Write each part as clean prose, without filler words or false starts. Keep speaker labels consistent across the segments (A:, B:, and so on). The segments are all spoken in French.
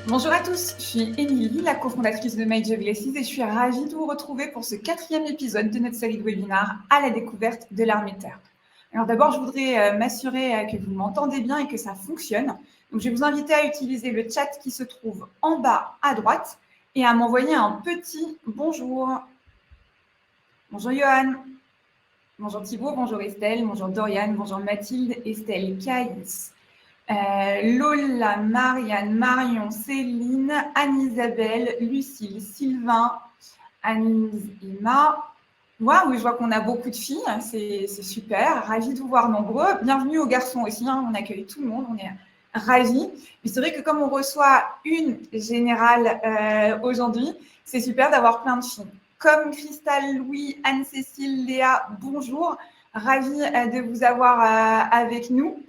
A: Bonjour à tous, je suis Émilie, la cofondatrice de My Job Glasses et je suis ravie de vous retrouver pour ce 4e épisode de notre série de webinaires à la découverte de l'armée de terre. Alors d'abord, je voudrais m'assurer que vous m'entendez bien et que ça fonctionne. Donc je vais vous inviter à utiliser le chat qui se trouve en bas à droite et à m'envoyer un petit bonjour. Bonjour Johan, bonjour Thibaut, bonjour Estelle, bonjour Doriane, bonjour Mathilde, Estelle, Caïs. Lola, Marianne, Marion, Céline, Anne-Isabelle, Lucille, Sylvain, Anne-Ima. Waouh, je vois qu'on a beaucoup de filles, c'est super, ravie de vous voir nombreux. Bienvenue aux garçons aussi, on accueille tout le monde, on est ravis. Mais c'est vrai que comme on reçoit une générale aujourd'hui, c'est super d'avoir plein de filles. Comme Cristal, Louis, Anne-Cécile, Léa, bonjour, ravie de vous avoir avec nous.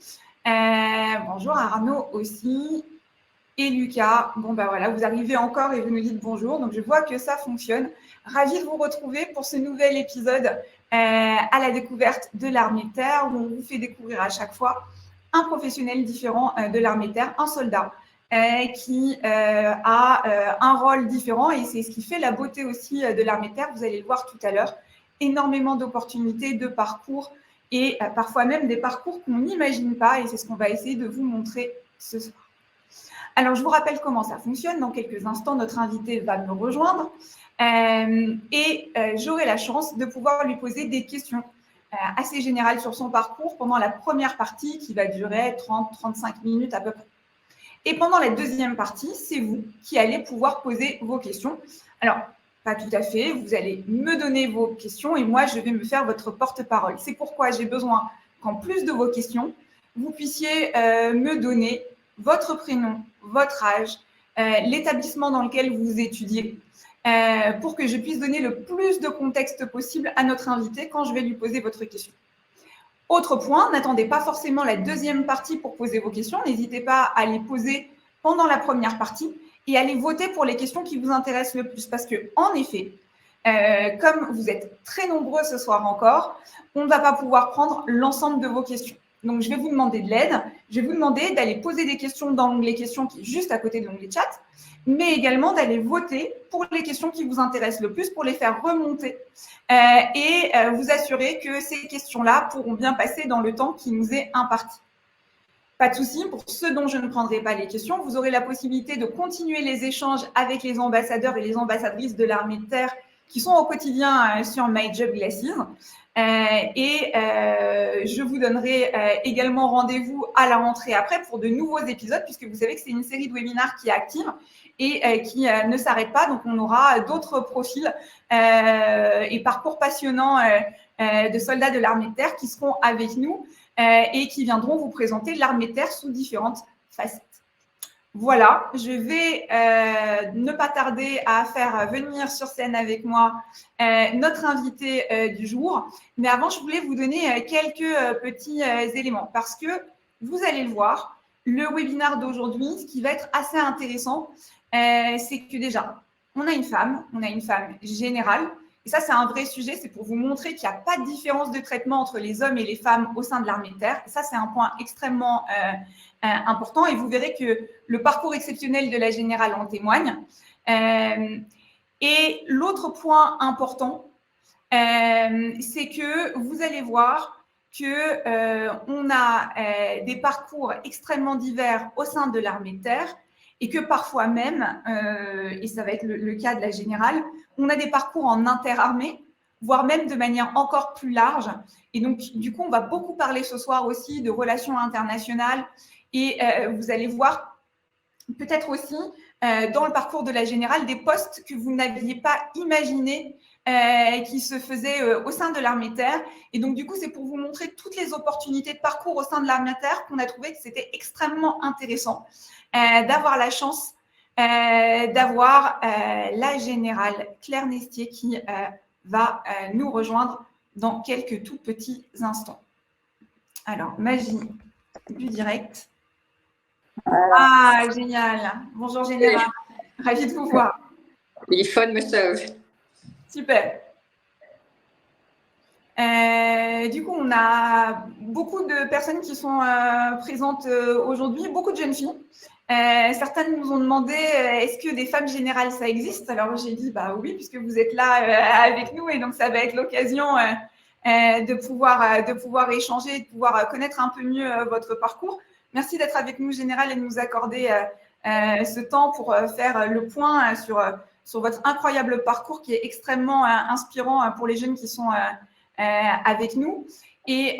A: Bonjour Arnaud aussi et Lucas. Bon, ben voilà, vous arrivez encore et vous nous dites bonjour. Donc, je vois que ça fonctionne. Ravie de vous retrouver pour ce nouvel épisode à la découverte de l'armée de terre où on vous fait découvrir à chaque fois un professionnel différent de l'armée de terre, un soldat qui a un rôle différent et c'est ce qui fait la beauté aussi de l'armée de terre. Vous allez le voir tout à l'heure. Énormément d'opportunités, de parcours et parfois même des parcours qu'on n'imagine pas et c'est ce qu'on va essayer de vous montrer ce soir. Alors, je vous rappelle comment ça fonctionne. Dans quelques instants, notre invité va me rejoindre et j'aurai la chance de pouvoir lui poser des questions assez générales sur son parcours pendant la première partie qui va durer 30-35 minutes à peu près. Et pendant la deuxième partie, c'est vous qui allez pouvoir poser vos questions. Alors, pas tout à fait, vous allez me donner vos questions et moi, je vais me faire votre porte-parole. C'est pourquoi j'ai besoin qu'en plus de vos questions, vous puissiez me donner votre prénom, votre âge, l'établissement dans lequel vous étudiez, pour que je puisse donner le plus de contexte possible à notre invité quand je vais lui poser votre question. Autre point, n'attendez pas forcément la deuxième partie pour poser vos questions. N'hésitez pas à les poser pendant la première partie et à les voter pour les questions qui vous intéressent le plus. Parce que, en effet, comme vous êtes très nombreux ce soir encore, on ne va pas pouvoir prendre l'ensemble de vos questions. Donc, je vais vous demander de l'aide. Je vais vous demander d'aller poser des questions dans l'onglet questions qui est juste à côté de l'onglet chat, mais également d'aller voter pour les questions qui vous intéressent le plus pour les faire remonter et vous assurer que ces questions-là pourront bien passer dans le temps qui nous est imparti. Pas de souci, pour ceux dont je ne prendrai pas les questions, vous aurez la possibilité de continuer les échanges avec les ambassadeurs et les ambassadrices de l'armée de terre qui sont au quotidien sur My Job Glasses. Je vous donnerai également rendez-vous à la rentrée après pour de nouveaux épisodes, puisque vous savez que c'est une série de webinaires qui est active et qui ne s'arrête pas. Donc, on aura d'autres profils et parcours passionnants de soldats de l'armée de terre qui seront avec nous et qui viendront vous présenter l'armée de terre sous différentes facettes. Voilà, je vais ne pas tarder à faire venir sur scène avec moi notre invité du jour. Mais avant, je voulais vous donner quelques petits éléments parce que vous allez le voir, le webinaire d'aujourd'hui, ce qui va être assez intéressant, c'est que déjà, on a une femme générale. Et ça, c'est un vrai sujet, c'est pour vous montrer qu'il n'y a pas de différence de traitement entre les hommes et les femmes au sein de l'armée de terre. Et ça, c'est un point extrêmement important et vous verrez que le parcours exceptionnel de la générale en témoigne. Et l'autre point important, c'est que vous allez voir qu'on a des parcours extrêmement divers au sein de l'armée de terre et que parfois même, et ça va être le cas de la générale, on a des parcours en interarmée, voire même de manière encore plus large. Et donc, du coup, on va beaucoup parler ce soir aussi de relations internationales et vous allez voir peut-être aussi dans le parcours de la générale des postes que vous n'aviez pas imaginés qui se faisaient au sein de l'armée de terre. Et donc, du coup, c'est pour vous montrer toutes les opportunités de parcours au sein de l'armée de terre qu'on a trouvé que c'était extrêmement intéressant d'avoir la chance d'avoir la générale Claire Nestier qui va nous rejoindre dans quelques tout petits instants. Alors, magie du direct. Ah, génial. Bonjour, Général. Ravie de vous voir.
B: Téléphone me sauve.
A: Super. Du coup, on a beaucoup de personnes qui sont présentes aujourd'hui, beaucoup de jeunes filles. Certaines nous ont demandé est-ce que des femmes générales ça existe? Alors j'ai dit bah oui, puisque vous êtes là avec nous et donc ça va être l'occasion de pouvoir échanger, de pouvoir connaître un peu mieux votre parcours. Merci d'être avec nous, Général, et de nous accorder ce temps pour faire le point sur votre incroyable parcours qui est extrêmement inspirant pour les jeunes qui sont avec nous. Et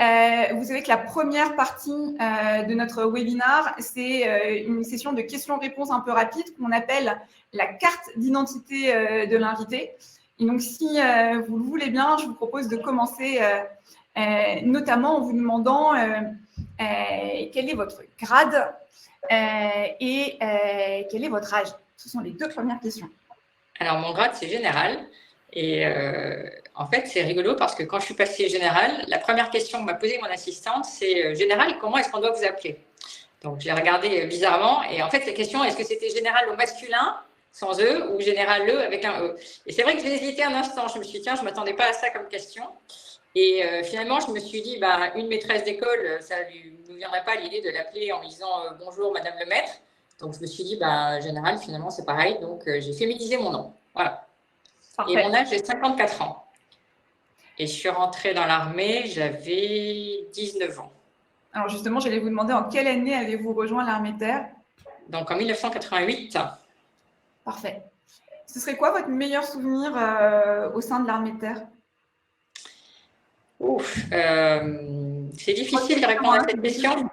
A: vous savez que la première partie de notre webinaire, c'est une session de questions-réponses un peu rapide qu'on appelle la carte d'identité de l'invité. Et donc, si vous le voulez bien, je vous propose de commencer notamment en vous demandant quel est votre grade et quel est votre âge. Ce sont les deux premières questions.
B: Alors, mon grade, c'est général. Et en fait, c'est rigolo parce que quand je suis passée général, la première question que m'a posée mon assistante, c'est général, comment est-ce qu'on doit vous appeler? Donc, j'ai regardé bizarrement. Et en fait, la question, est-ce que c'était général au masculin, sans E, ou général E avec un E? Et c'est vrai que j'ai hésité un instant. Je me suis dit, tiens, je ne m'attendais pas à ça comme question. Et finalement, je me suis dit, bah, une maîtresse d'école, ça ne nous viendrait pas l'idée de l'appeler en lui disant bonjour, madame le maître. Donc, je me suis dit, bah, général, finalement, c'est pareil. Donc, j'ai féminisé mon nom. Voilà.
A: Parfait.
B: Et mon âge, j'ai 54 ans. Et je suis rentrée dans l'armée, j'avais 19 ans.
A: Alors, justement, j'allais vous demander en quelle année avez-vous rejoint l'armée de terre?
B: Donc, en 1988.
A: Parfait. Ce serait quoi votre meilleur souvenir au sein de l'armée de terre?
B: C'est difficile de répondre à cette question.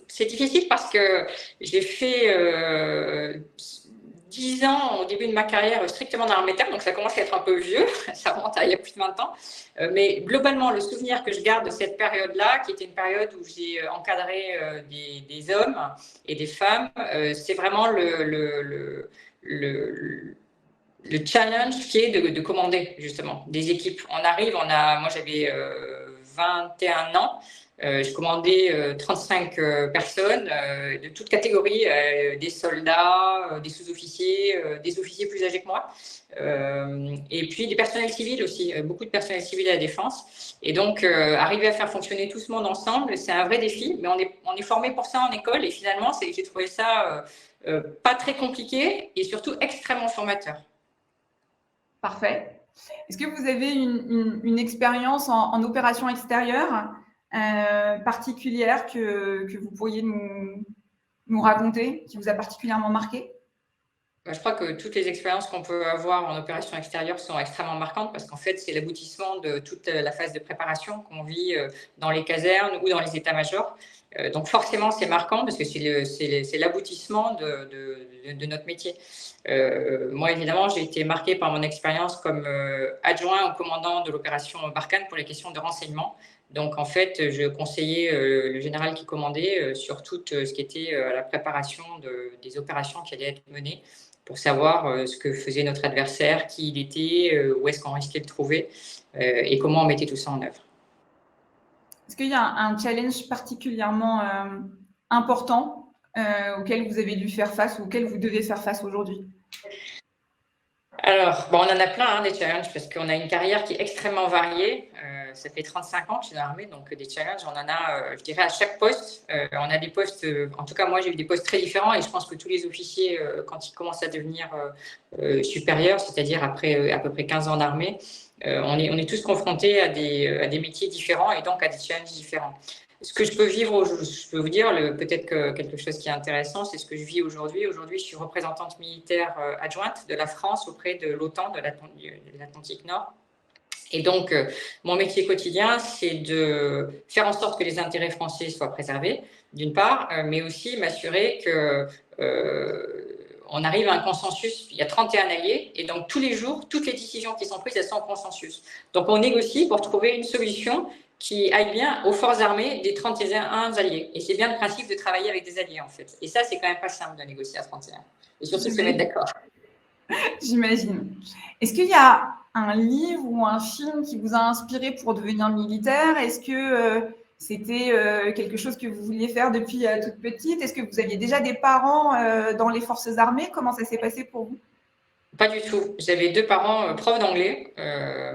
B: C'est difficile parce que j'ai fait 10 ans au début de ma carrière strictement dans l'armée de terre, donc ça commence à être un peu vieux, ça remonte à il y a plus de 20 ans. Mais globalement, le souvenir que je garde de cette période-là, qui était une période où j'ai encadré des hommes et des femmes, c'est vraiment le challenge qui est de commander justement des équipes. Moi j'avais 21 ans, je commandais 35 personnes de toutes catégories, des soldats, des sous-officiers, des officiers plus âgés que moi, et puis des personnels civils aussi, beaucoup de personnels civils à la défense. Et donc arriver à faire fonctionner tout ce monde ensemble, c'est un vrai défi, mais on est formé pour ça en école, et finalement j'ai trouvé ça pas très compliqué et surtout extrêmement formateur.
A: Parfait. Est-ce que vous avez une expérience en opération extérieure particulière que vous pourriez nous raconter, qui vous a particulièrement marqué?
B: Je crois que toutes les expériences qu'on peut avoir en opération extérieure sont extrêmement marquantes parce qu'en fait, c'est l'aboutissement de toute la phase de préparation qu'on vit dans les casernes ou dans les états-majors. Donc forcément, c'est marquant parce que c'est l'aboutissement de notre métier. Moi, évidemment, j'ai été marquée par mon expérience comme adjoint au commandant de l'opération Barkhane pour les questions de renseignement. Donc, en fait, je conseillais le général qui commandait sur tout ce qui était la préparation des opérations qui allaient être menées pour savoir ce que faisait notre adversaire, qui il était, où est-ce qu'on risquait de le trouver et comment on mettait tout ça en œuvre.
A: Est-ce qu'il y a un challenge particulièrement important auquel vous avez dû faire face ou auquel vous devez faire face aujourd'hui?
B: Alors, on en a plein, des challenges, parce qu'on a une carrière qui est extrêmement variée. Ça fait 35 ans que je suis dans l'armée, donc des challenges, on en a, je dirais, à chaque poste. On a des postes, en tout cas, moi, j'ai eu des postes très différents et je pense que tous les officiers, quand ils commencent à devenir supérieurs, c'est-à-dire après à peu près 15 ans d'armée, on est tous confrontés à des métiers différents et donc à des challenges différents. Ce que je peux vivre, je peux vous dire, peut-être que quelque chose qui est intéressant, c'est ce que je vis aujourd'hui. Aujourd'hui, je suis représentante militaire adjointe de la France auprès de l'OTAN, de l'Atlantique Nord. Et donc, mon métier quotidien, c'est de faire en sorte que les intérêts français soient préservés, d'une part, mais aussi m'assurer que on arrive à un consensus. Il y a 31 alliés, et donc tous les jours, toutes les décisions qui sont prises, elles sont en consensus. Donc, on négocie pour trouver une solution qui aille bien aux forces armées des 31 alliés. Et c'est bien le principe de travailler avec des alliés, en fait. Et ça, c'est quand même pas simple de négocier à 31. Et surtout se mettre d'accord.
A: J'imagine. Est-ce qu'il y a un livre ou un film qui vous a inspiré pour devenir militaire? Est-ce que c'était quelque chose que vous vouliez faire depuis toute petite? Est-ce que vous aviez déjà des parents dans les forces armées? Comment ça s'est passé pour vous?
B: Pas du tout. J'avais deux parents profs d'anglais.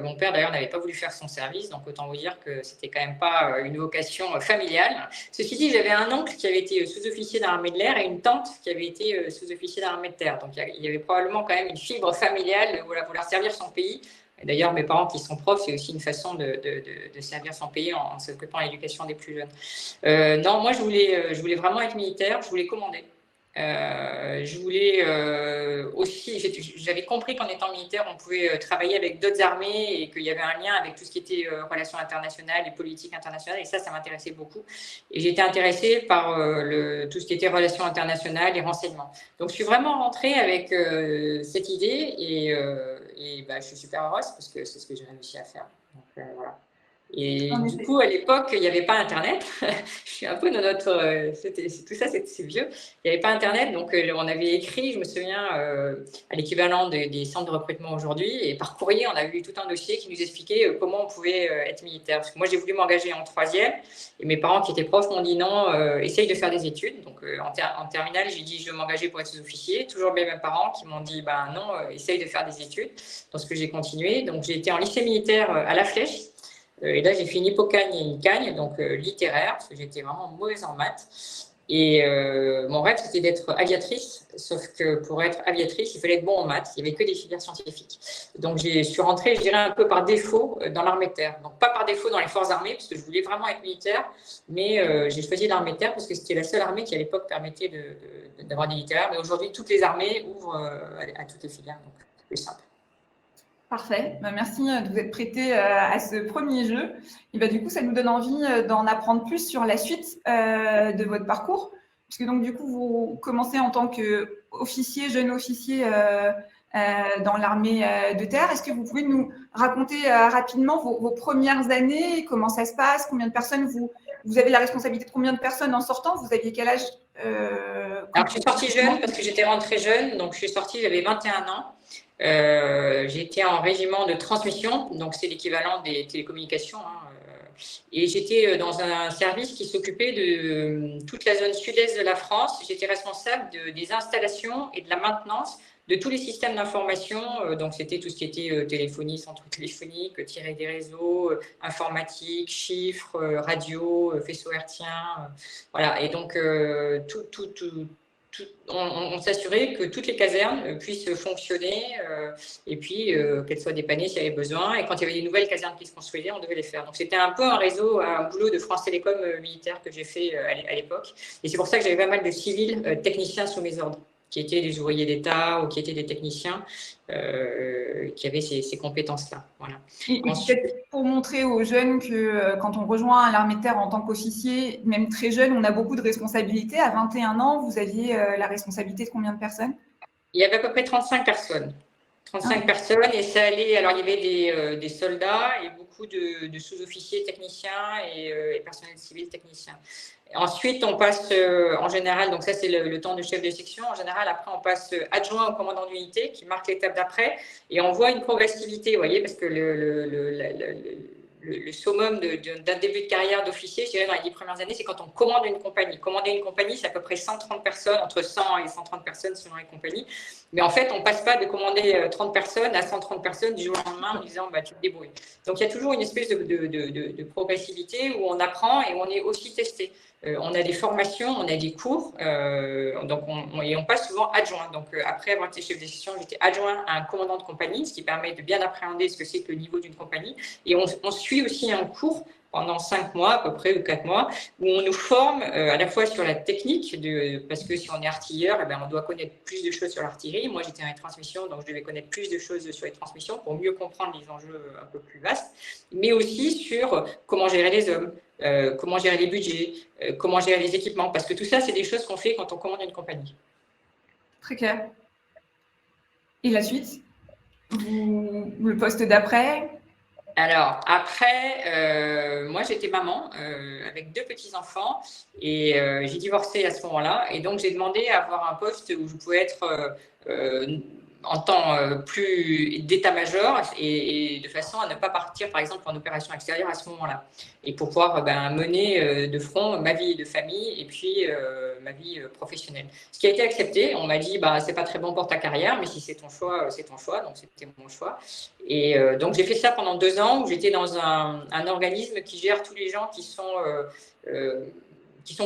B: Mon père, d'ailleurs, n'avait pas voulu faire son service, donc autant vous dire que c'était quand même pas une vocation familiale. Ceci dit, j'avais un oncle qui avait été sous-officier dans l'armée de l'air et une tante qui avait été sous-officier dans l'armée de terre. Donc il y avait probablement quand même une fibre familiale, voilà, vouloir servir son pays. D'ailleurs, mes parents qui sont profs, c'est aussi une façon de servir son pays en s'occupant de l'éducation des plus jeunes. Non, moi, je voulais vraiment être militaire, je voulais commander. Je voulais aussi, j'avais compris qu'en étant militaire, on pouvait travailler avec d'autres armées et qu'il y avait un lien avec tout ce qui était relations internationales et politique internationale. Et ça m'intéressait beaucoup. Et j'étais intéressée par tout ce qui était relations internationales et renseignements. Donc, je suis vraiment rentrée avec cette idée et bah, je suis super heureuse parce que c'est ce que j'ai réussi à faire. Donc, voilà. Et
A: En
B: du
A: effet.
B: coup, à l'époque, il n'y avait pas Internet. Je suis un peu dans notre. Tout ça, c'est vieux. Il n'y avait pas Internet, donc on avait écrit, je me souviens, à l'équivalent des centres de recrutement aujourd'hui. Et par courrier, on avait eu tout un dossier qui nous expliquait comment on pouvait être militaire. Parce que moi, j'ai voulu m'engager en troisième. Et mes parents, qui étaient profs, m'ont dit non, essaye de faire des études. Donc en terminale, j'ai dit je veux m'engager pour être sous-officier. Toujours mes mêmes parents qui m'ont dit ben non, essaye de faire des études. Dans ce que j'ai continué. Donc j'ai été en lycée militaire à La Flèche. Et là, j'ai fait une hypocagne et une cagne, donc littéraire, parce que j'étais vraiment mauvaise en maths. Et mon rêve, c'était d'être aviatrice, sauf que pour être aviatrice, il fallait être bon en maths. Il n'y avait que des filières scientifiques. Donc, je suis rentrée, je dirais, un peu par défaut dans l'armée de terre. Donc, pas par défaut dans les forces armées, parce que je voulais vraiment être militaire, mais j'ai choisi l'armée de terre parce que c'était la seule armée qui, à l'époque, permettait d'avoir des militaires. Mais aujourd'hui, toutes les armées ouvrent à toutes les filières, donc c'est plus simple.
A: Parfait. Bah, merci de vous être prêté à ce premier jeu. Et bah, du coup, ça nous donne envie d'en apprendre plus sur la suite de votre parcours. Puisque donc, du coup, vous commencez en tant qu'officier, jeune officier dans l'armée de terre. Est-ce que vous pouvez nous raconter rapidement vos premières années, comment ça se passe, combien de personnes vous avez la responsabilité de combien de personnes en sortant? Vous aviez quel âge
B: Alors, je suis sortie jeune parce que j'étais rentrée jeune. Donc, je suis sortie, j'avais 21 ans. J'étais en régiment de transmission, donc c'est l'équivalent des télécommunications. Et j'étais dans un service qui s'occupait de toute la zone sud-est de la France. J'étais responsable des installations et de la maintenance de tous les systèmes d'information. Donc, c'était tout ce qui était téléphonie, centre téléphonique, tirer des réseaux, informatique, chiffres, radio, faisceau hertzien. Voilà. Et donc, on s'assurait que toutes les casernes puissent fonctionner et puis qu'elles soient dépannées s'il y avait besoin. Et quand il y avait des nouvelles casernes qui se construisaient, on devait les faire. Donc c'était un peu un boulot de France Télécom militaire que j'ai fait à l'époque. Et c'est pour ça que j'avais pas mal de civils techniciens sous mes ordres, qui étaient des ouvriers d'État ou qui étaient des techniciens qui avaient ces compétences-là. Voilà.
A: Et peut-être pour montrer aux jeunes que quand on rejoint l'armée de terre en tant qu'officier, même très jeune, on a beaucoup de responsabilités. À 21 ans, vous aviez la responsabilité de combien de personnes?
B: Il y avait à peu près 35 personnes. 35 personnes et ça allait. Alors, il y avait des soldats et beaucoup de sous-officiers techniciens et personnel civil technicien. Ensuite, on passe en général, donc ça c'est le temps de chef de section. En général, après, on passe adjoint au commandant d'unité qui marque l'étape d'après et on voit une progressivité, vous voyez, parce que le summum d'un début de carrière d'officier, je dirais dans les 10 premières années, c'est quand on commande une compagnie. Commander une compagnie, c'est à peu près 130 personnes, entre 100 et 130 personnes selon les compagnies. Mais en fait, on ne passe pas de commander 30 personnes à 130 personnes du jour au lendemain en disant bah, tu te débrouilles. Donc il y a toujours une espèce de progressivité où on apprend et où on est aussi testé. On a des formations, on a des cours, donc on passe souvent adjoint. Donc après avoir été chef de section, j'étais adjoint à un commandant de compagnie, ce qui permet de bien appréhender ce que c'est que le niveau d'une compagnie. Et on suit aussi un cours pendant 5 mois à peu près ou 4 mois où on nous forme à la fois sur la technique, parce que si on est artilleur, eh bien, on doit connaître plus de choses sur l'artillerie. Moi, j'étais dans les transmissions, donc je devais connaître plus de choses sur les transmissions pour mieux comprendre les enjeux un peu plus vastes, mais aussi sur comment gérer les hommes, comment gérer les budgets, comment gérer les équipements, parce que tout ça, c'est des choses qu'on fait quand on commande une compagnie.
A: Très clair. Et la suite? Le poste d'après?
B: Alors, après, moi, j'étais maman avec 2 petits-enfants et j'ai divorcé à ce moment-là. Et donc, j'ai demandé à avoir un poste où je pouvais être en temps plus d'état-major et de façon à ne pas partir, par exemple, en opération extérieure à ce moment-là. Et pour pouvoir mener de front ma vie de famille et puis ma vie professionnelle. Ce qui a été accepté, on m'a dit, c'est pas très bon pour ta carrière, mais si c'est ton choix, c'est ton choix. Donc, c'était mon choix. Et donc, j'ai fait ça pendant 2 ans où j'étais dans un organisme qui gère tous les gens qui sont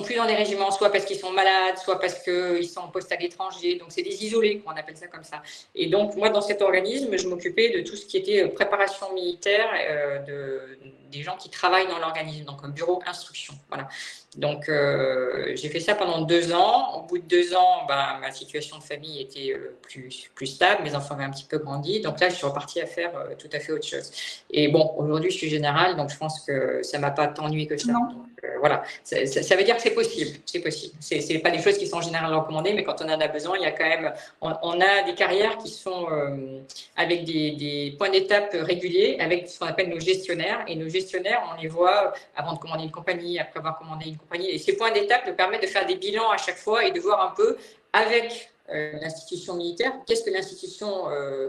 B: plus dans des régiments, soit parce qu'ils sont malades, soit parce qu'ils sont en poste à l'étranger. Donc, c'est des isolés, on appelle ça comme ça. Et donc, moi, dans cet organisme, je m'occupais de tout ce qui était préparation militaire des gens qui travaillent dans l'organisme, donc un bureau instruction. Voilà. Donc, j'ai fait ça pendant 2 ans. Au bout de 2 ans, ma situation de famille était plus stable. Mes enfants avaient un petit peu grandi. Donc là, je suis repartie à faire tout à fait autre chose. Et bon, aujourd'hui, je suis générale, donc je pense que ça ne m'a pas tant ennuyé que ça.
A: Non.
B: Donc, voilà, ça veut dire que c'est possible. C'est possible. C'est pas des choses qui sont généralement recommandées, mais quand on en a besoin, il y a quand même… On a des carrières qui sont avec des points d'étape réguliers, avec ce qu'on appelle nos gestionnaires. Et nos gestionnaires, on les voit avant de commander une compagnie, après avoir commandé une compagnie. Et ces points d'étape nous permettent de faire des bilans à chaque fois et de voir un peu avec l'institution militaire, qu'est-ce que l'institution,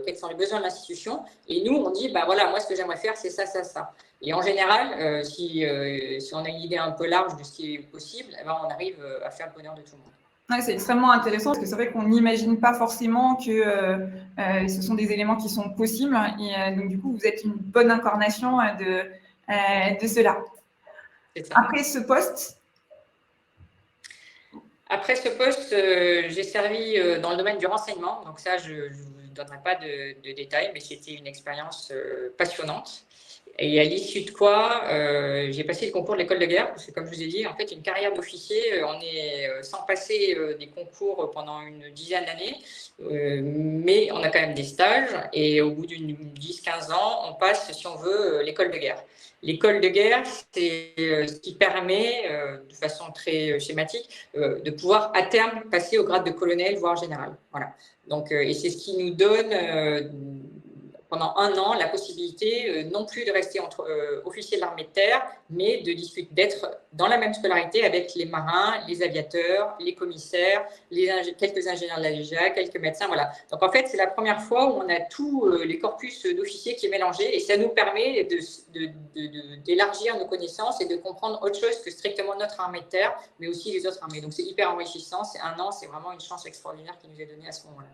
B: quels sont les besoins de l'institution. Et nous, on dit, voilà, moi, ce que j'aimerais faire, c'est ça, ça, ça. Et en général, si on a une idée un peu large de ce qui est possible, on arrive à faire le bonheur de tout le monde.
A: Ouais, c'est extrêmement intéressant parce que c'est vrai qu'on n'imagine pas forcément que ce sont des éléments qui sont possibles. Et donc, du coup, vous êtes une bonne incarnation de cela. Après ce poste,
B: j'ai servi dans le domaine du renseignement. Donc ça, je ne vous donnerai pas de détails, mais c'était une expérience passionnante. Et à l'issue de quoi, j'ai passé le concours de l'école de guerre, parce que comme je vous ai dit, en fait, une carrière d'officier, on est sans passer des concours pendant une dizaine d'années, mais on a quand même des stages, et au bout d'une 10-15 ans, on passe, si on veut, l'école de guerre. L'école de guerre, c'est ce qui permet, de façon très schématique, de pouvoir à terme passer au grade de colonel, voire général. Voilà. Donc, et c'est ce qui nous donne pendant 1 an la possibilité non plus de rester entre officiers de l'armée de terre, mais d'être dans la même scolarité avec les marins, les aviateurs, les commissaires, quelques ingénieurs de la DGA, quelques médecins. Voilà. Donc en fait, c'est la première fois où on a tous les corpus d'officiers qui est mélangé et ça nous permet d'élargir nos connaissances et de comprendre autre chose que strictement notre armée de terre, mais aussi les autres armées. Donc c'est hyper enrichissant. C'est 1 an, c'est vraiment une chance extraordinaire qui nous est donnée à ce moment-là.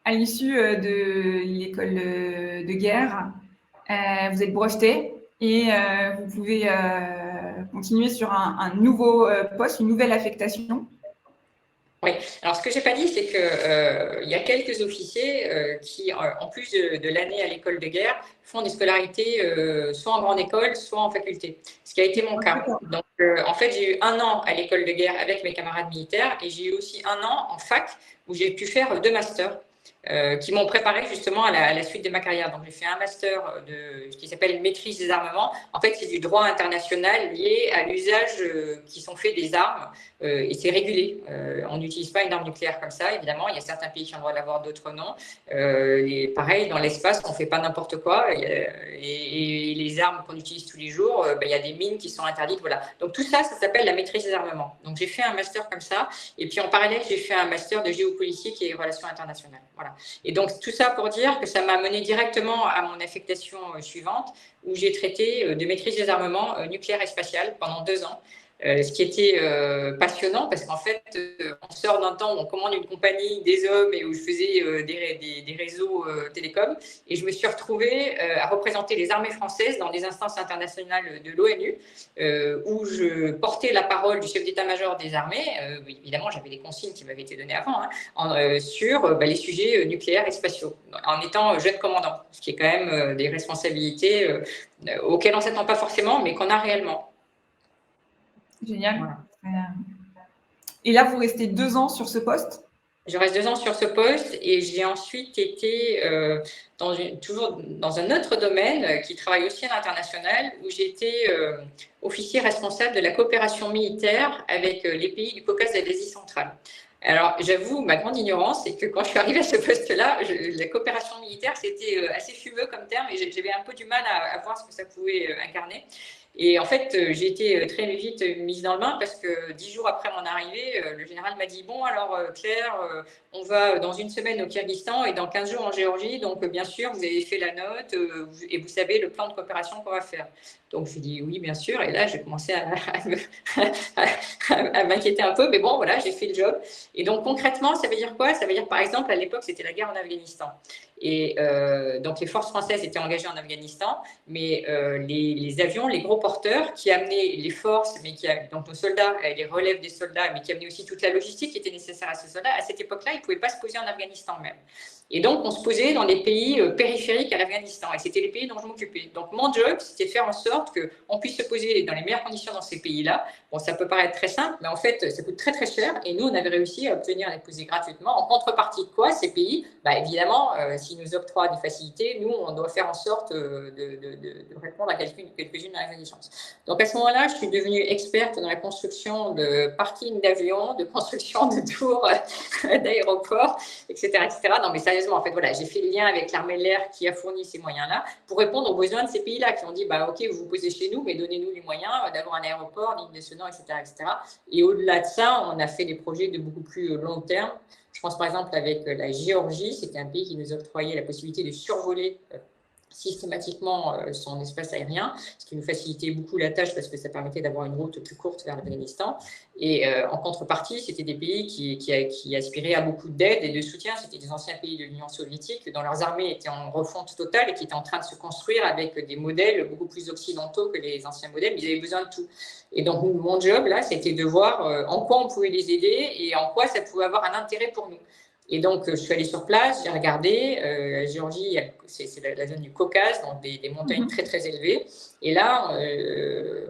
A: À l'issue de l'école de guerre, vous êtes breveté et vous pouvez continuer sur un nouveau poste, une nouvelle affectation.
B: Oui, alors ce que je n'ai pas dit, c'est qu'il y a quelques officiers qui, en plus de l'année à l'école de guerre, font des scolarités soit en grande école, soit en faculté. Ce qui a été mon cas. Donc, en fait, j'ai eu 1 an à l'école de guerre avec mes camarades militaires et j'ai eu aussi 1 an en fac où j'ai pu faire 2 masters. Qui m'ont préparé justement à la suite de ma carrière. Donc, j'ai fait un master qui s'appelle maîtrise des armements. En fait, c'est du droit international lié à l'usage qui sont faits des armes et c'est régulé. On n'utilise pas une arme nucléaire comme ça, évidemment. Il y a certains pays qui ont le droit d'avoir, d'autres non. Et pareil, dans l'espace, on ne fait pas n'importe quoi. Et les armes qu'on utilise tous les jours, il y a des mines qui sont interdites. Voilà. Donc, tout ça, ça s'appelle la maîtrise des armements. Donc, j'ai fait un master comme ça. Et puis, en parallèle, j'ai fait un master de géopolitique et relations internationales. Voilà. Et donc, tout ça pour dire que ça m'a mené directement à mon affectation suivante, où j'ai traité de maîtrise des armements nucléaires et spatiales pendant 2 ans. Ce qui était passionnant parce qu'en fait, on sort d'un temps où on commande une compagnie, des hommes et où je faisais des réseaux télécoms. Et je me suis retrouvée à représenter les armées françaises dans des instances internationales de l'ONU où je portais la parole du chef d'état-major des armées. Évidemment, j'avais des consignes qui m'avaient été données avant sur les sujets nucléaires et spatiaux, en étant jeune commandant, ce qui est quand même des responsabilités auxquelles on ne s'attend pas forcément, mais qu'on a réellement.
A: Génial. Voilà. Et là, vous restez 2 ans sur ce poste?
B: Je reste 2 ans sur ce poste et j'ai ensuite été toujours dans un autre domaine qui travaille aussi à l'international où j'étais officier responsable de la coopération militaire avec les pays du Caucase et de l'Asie centrale. Alors, j'avoue, ma grande ignorance, c'est que quand je suis arrivée à ce poste-là, la coopération militaire, c'était assez fumeux comme terme et j'avais un peu du mal à voir ce que ça pouvait incarner. Et en fait, j'ai été très vite mise dans le bain parce que 10 jours après mon arrivée, le général m'a dit, bon, alors Claire, on va dans une semaine au Kyrgyzstan et dans 15 jours en Géorgie. Donc, bien sûr, vous avez fait la note et vous savez le plan de coopération qu'on va faire. Donc, je lui ai dit oui, bien sûr. Et là, j'ai commencé à m'inquiéter un peu. Mais bon, voilà, j'ai fait le job. Et donc, concrètement, ça veut dire quoi? Ça veut dire, par exemple, à l'époque, c'était la guerre en Afghanistan. Et donc, les forces françaises étaient engagées en Afghanistan, mais les avions, les gros porteurs qui amenaient les forces, donc nos soldats, les relèves des soldats, mais qui amenaient aussi toute la logistique qui était nécessaire à ces soldats, à cette époque-là, ils ne pouvaient pas se poser en Afghanistan même. Et donc, on se posait dans les pays périphériques à l'Afghanistan. Et c'était les pays dont je m'occupais. Donc, mon job, c'était de faire en sorte qu'on puisse se poser dans les meilleures conditions dans ces pays-là. Bon, ça peut paraître très simple, mais en fait, ça coûte très, très cher. Et nous, on avait réussi à obtenir les poser gratuitement. En contrepartie de quoi, ces pays, évidemment, s'ils nous octroient des facilités, nous, on doit faire en sorte de répondre à quelques-unes de leurs exigences. Donc, à ce moment-là, je suis devenue experte dans la construction de parkings d'avions, de construction de tours d'aéroports, etc., etc. Non, mais sérieusement, en fait, voilà, j'ai fait le lien avec l'armée de l'air qui a fourni ces moyens-là pour répondre aux besoins de ces pays-là qui ont dit, OK, vous vous posez chez nous, mais donnez-nous les moyens d'avoir un aéroport, ligne nationale, etc., etc. Et au-delà de ça, on a fait des projets de beaucoup plus long terme. Je pense par exemple avec la Géorgie, c'était un pays qui nous octroyait la possibilité de survoler systématiquement son espace aérien, ce qui nous facilitait beaucoup la tâche parce que ça permettait d'avoir une route plus courte vers l'Afghanistan. Et en contrepartie, c'était des pays qui aspiraient à beaucoup d'aide et de soutien. C'était des anciens pays de l'Union soviétique dont leurs armées étaient en refonte totale et qui étaient en train de se construire avec des modèles beaucoup plus occidentaux que les anciens modèles, mais ils avaient besoin de tout. Et donc, mon job, là, c'était de voir en quoi on pouvait les aider et en quoi ça pouvait avoir un intérêt pour nous. Et donc, je suis allée sur place, j'ai regardé. La Géorgie, c'est la zone du Caucase, donc des montagnes très, très élevées. Et là,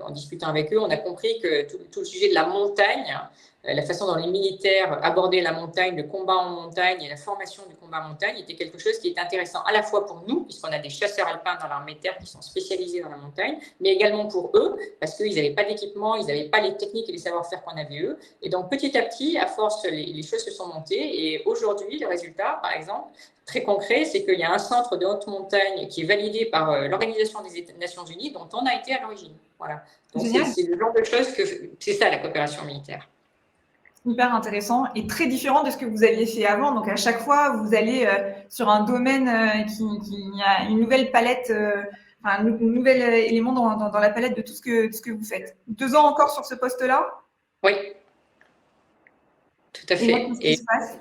B: en discutant avec eux, on a compris que tout le sujet de la montagne, la façon dont les militaires abordaient la montagne, le combat en montagne et la formation du combat en montagne était quelque chose qui est intéressant à la fois pour nous, puisqu'on a des chasseurs alpins dans l'armée de terre qui sont spécialisés dans la montagne, mais également pour eux, parce qu'ils n'avaient pas d'équipement, ils n'avaient pas les techniques et les savoir-faire qu'on avait eux. Et donc, petit à petit, à force, les choses se sont montées. Et aujourd'hui, le résultat, par exemple, très concret, c'est qu'il y a un centre de haute montagne qui est validé par l'Organisation des Nations Unies, dont on a été à l'origine. Voilà. Donc, c'est le genre de choses c'est ça la coopération militaire.
A: Hyper intéressant et très différent de ce que vous aviez fait avant. Donc, à chaque fois, vous allez sur un domaine qui a une nouvelle palette, un nouvel élément dans la palette de tout ce que vous faites. 2 ans encore sur ce poste-là?
B: Oui, tout à fait.
A: Et là, qu'est-ce qui se passe?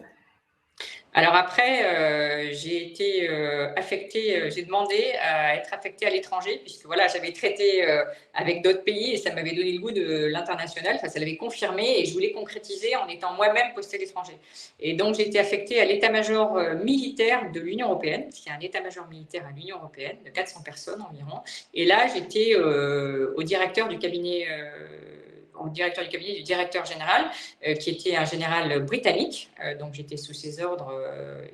B: Alors après, j'ai été affectée, j'ai demandé à être affectée à l'étranger, puisque voilà, j'avais traité avec d'autres pays et ça m'avait donné le goût de l'international, enfin, ça l'avait confirmé et je voulais concrétiser en étant moi-même postée à l'étranger. Et donc j'ai été affectée à l'état-major militaire de l'Union européenne, qui est un état-major militaire à l'Union européenne, de 400 personnes environ. Et là, j'étais au directeur du cabinet du directeur général, qui était un général britannique, donc j'étais sous ses ordres,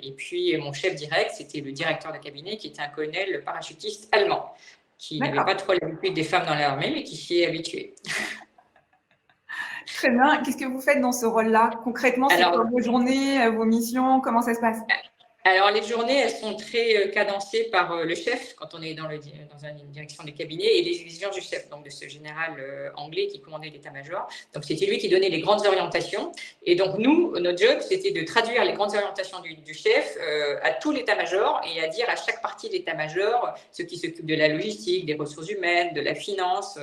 B: et puis mon chef direct, c'était le directeur de cabinet, qui était un colonel parachutiste allemand, qui n'avait pas trop l'habitude des femmes dans l'armée, mais qui s'y est habitué.
A: Très bien. Qu'est-ce que vous faites dans ce rôle-là? Concrètement, c'est quoi vos journées, vos missions? Comment ça se passe?
B: Alors, les journées, elles sont très cadencées par le chef quand on est dans une direction du cabinet et les exigences du chef, donc de ce général anglais qui commandait l'état-major. Donc, c'était lui qui donnait les grandes orientations. Et donc, nous, notre job, c'était de traduire les grandes orientations du chef à tout l'état-major et à dire à chaque partie de l'état-major, ceux qui s'occupent de la logistique, des ressources humaines, de la finance,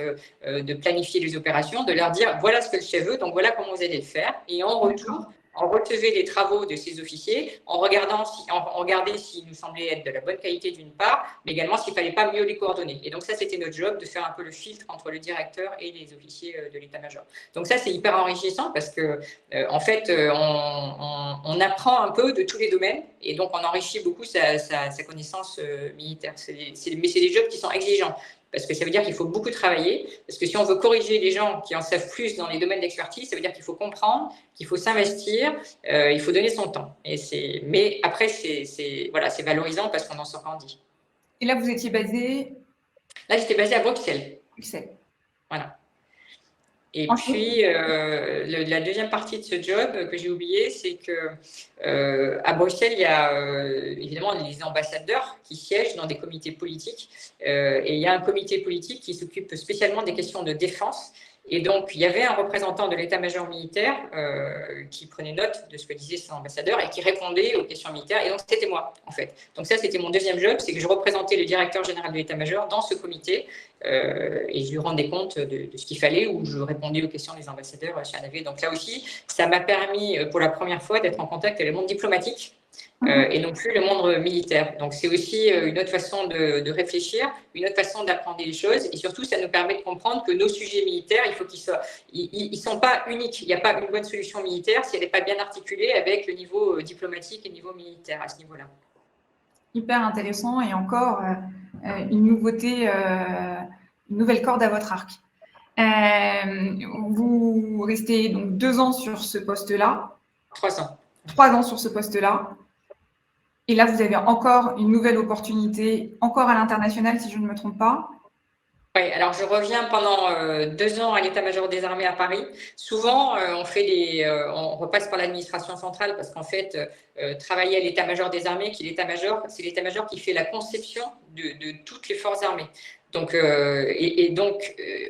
B: de planifier les opérations, de leur dire voilà ce que le chef veut, donc voilà comment vous allez le faire. Et en retour, on recevait les travaux de ces officiers, on regardait s'ils nous semblaient être de la bonne qualité d'une part, mais également s'il ne fallait pas mieux les coordonner. Et donc ça, c'était notre job, de faire un peu le filtre entre le directeur et les officiers de l'état-major. Donc ça, c'est hyper enrichissant parce que, en fait, on apprend un peu de tous les domaines et donc on enrichit beaucoup sa connaissance militaire. Mais c'est des jobs qui sont exigeants. Parce que ça veut dire qu'il faut beaucoup travailler. Parce que si on veut corriger les gens qui en savent plus dans les domaines d'expertise, ça veut dire qu'il faut comprendre, qu'il faut s'investir, il faut donner son temps. Mais après, c'est valorisant parce qu'on en sort grandi.
A: Et là, vous étiez basé?
B: Là, j'étais basée à Bruxelles.
A: Bruxelles.
B: Voilà. Et puis, la deuxième partie de ce job que j'ai oublié, c'est que à Bruxelles, il y a évidemment les ambassadeurs qui siègent dans des comités politiques. Et il y a un comité politique qui s'occupe spécialement des questions de défense. Et donc, il y avait un représentant de l'état-major militaire qui prenait note de ce que disaient ces ambassadeurs et qui répondait aux questions militaires. Et donc, c'était moi, en fait. Donc ça, c'était mon deuxième job, c'est que je représentais le directeur général de l'état-major dans ce comité et je lui rendais compte de ce qu'il fallait ou je répondais aux questions des ambassadeurs chez ANAV. Donc là aussi, ça m'a permis pour la première fois d'être en contact avec le monde diplomatique. Et non plus le monde militaire. Donc, c'est aussi une autre façon de réfléchir, une autre façon d'apprendre les choses. Et surtout, ça nous permet de comprendre que nos sujets militaires, il faut qu'ils soient, ils sont pas uniques. Il n'y a pas une bonne solution militaire si elle n'est pas bien articulée avec le niveau diplomatique et le niveau militaire à ce niveau-là.
A: Hyper intéressant et encore une nouveauté, une nouvelle corde à votre arc. Vous restez donc 2 ans sur ce poste-là.
B: 3 ans.
A: 3 ans sur ce poste-là. Et là, vous avez encore une nouvelle opportunité, encore à l'international, si je ne me trompe pas.
B: Oui, alors je reviens pendant 2 ans à l'état-major des armées à Paris. Souvent, on repasse par l'administration centrale parce qu'en fait, travailler à l'état-major des armées, c'est l'état-major qui fait la conception de toutes les forces armées. Donc,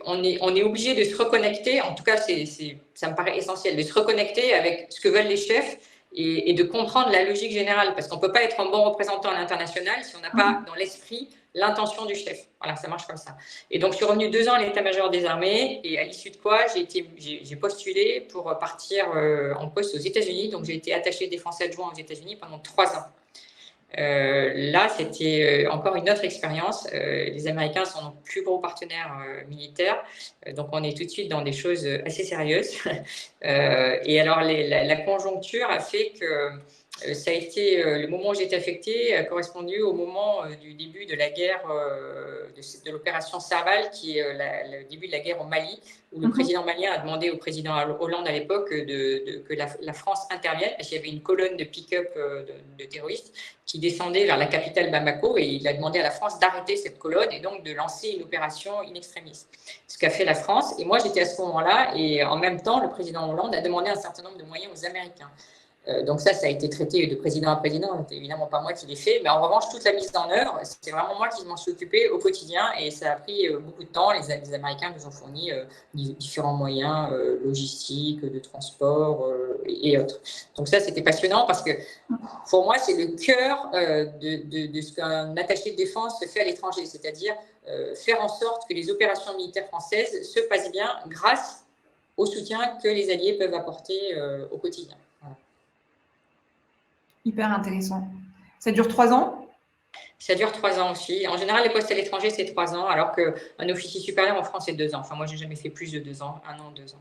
B: on est obligé de se reconnecter. En tout cas, ça me paraît essentiel de se reconnecter avec ce que veulent les chefs et de comprendre la logique générale, parce qu'on ne peut pas être un bon représentant à l'international si on n'a pas dans l'esprit l'intention du chef. Voilà, ça marche comme ça. Et donc, je suis revenue 2 ans à l'état-major des armées, et à l'issue de quoi, j'ai postulé pour partir en poste aux États-Unis. Donc, j'ai été attachée défense adjoint aux États-Unis pendant 3 ans. Là, c'était encore une autre expérience. Les Américains sont nos plus gros partenaires militaires, donc on est tout de suite dans des choses assez sérieuses. Et alors, la conjoncture a fait que ça a été le moment où j'étais affectée a correspondu au moment du début de la guerre de l'opération Serval, qui est le début de la guerre au Mali, où le président malien a demandé au président Hollande à l'époque que la France intervienne, parce qu'il y avait une colonne de pick-up de terroristes qui descendait vers la capitale Bamako, et il a demandé à la France d'arrêter cette colonne et donc de lancer une opération in extremis. Ce qu'a fait la France. Et moi, j'étais à ce moment-là, et en même temps, le président Hollande a demandé un certain nombre de moyens aux Américains. Donc ça a été traité de président à président. C'est évidemment pas moi qui l'ai fait, mais en revanche, toute la mise en œuvre, c'est vraiment moi qui m'en suis occupée au quotidien, et ça a pris beaucoup de temps. Les Américains nous ont fourni différents moyens logistiques, de transport et autres. Donc ça, c'était passionnant parce que pour moi, c'est le cœur de ce qu'un attaché de défense fait à l'étranger, c'est-à-dire faire en sorte que les opérations militaires françaises se passent bien grâce au soutien que les alliés peuvent apporter au quotidien. Voilà.
A: Hyper intéressant. Ça dure 3 ans?
B: Ça dure 3 ans aussi. En général, les postes à l'étranger, c'est 3 ans, alors qu'un officier supérieur en France, c'est 2 ans. Enfin, moi, je n'ai jamais fait plus de 2 ans, 1 an, 2 ans.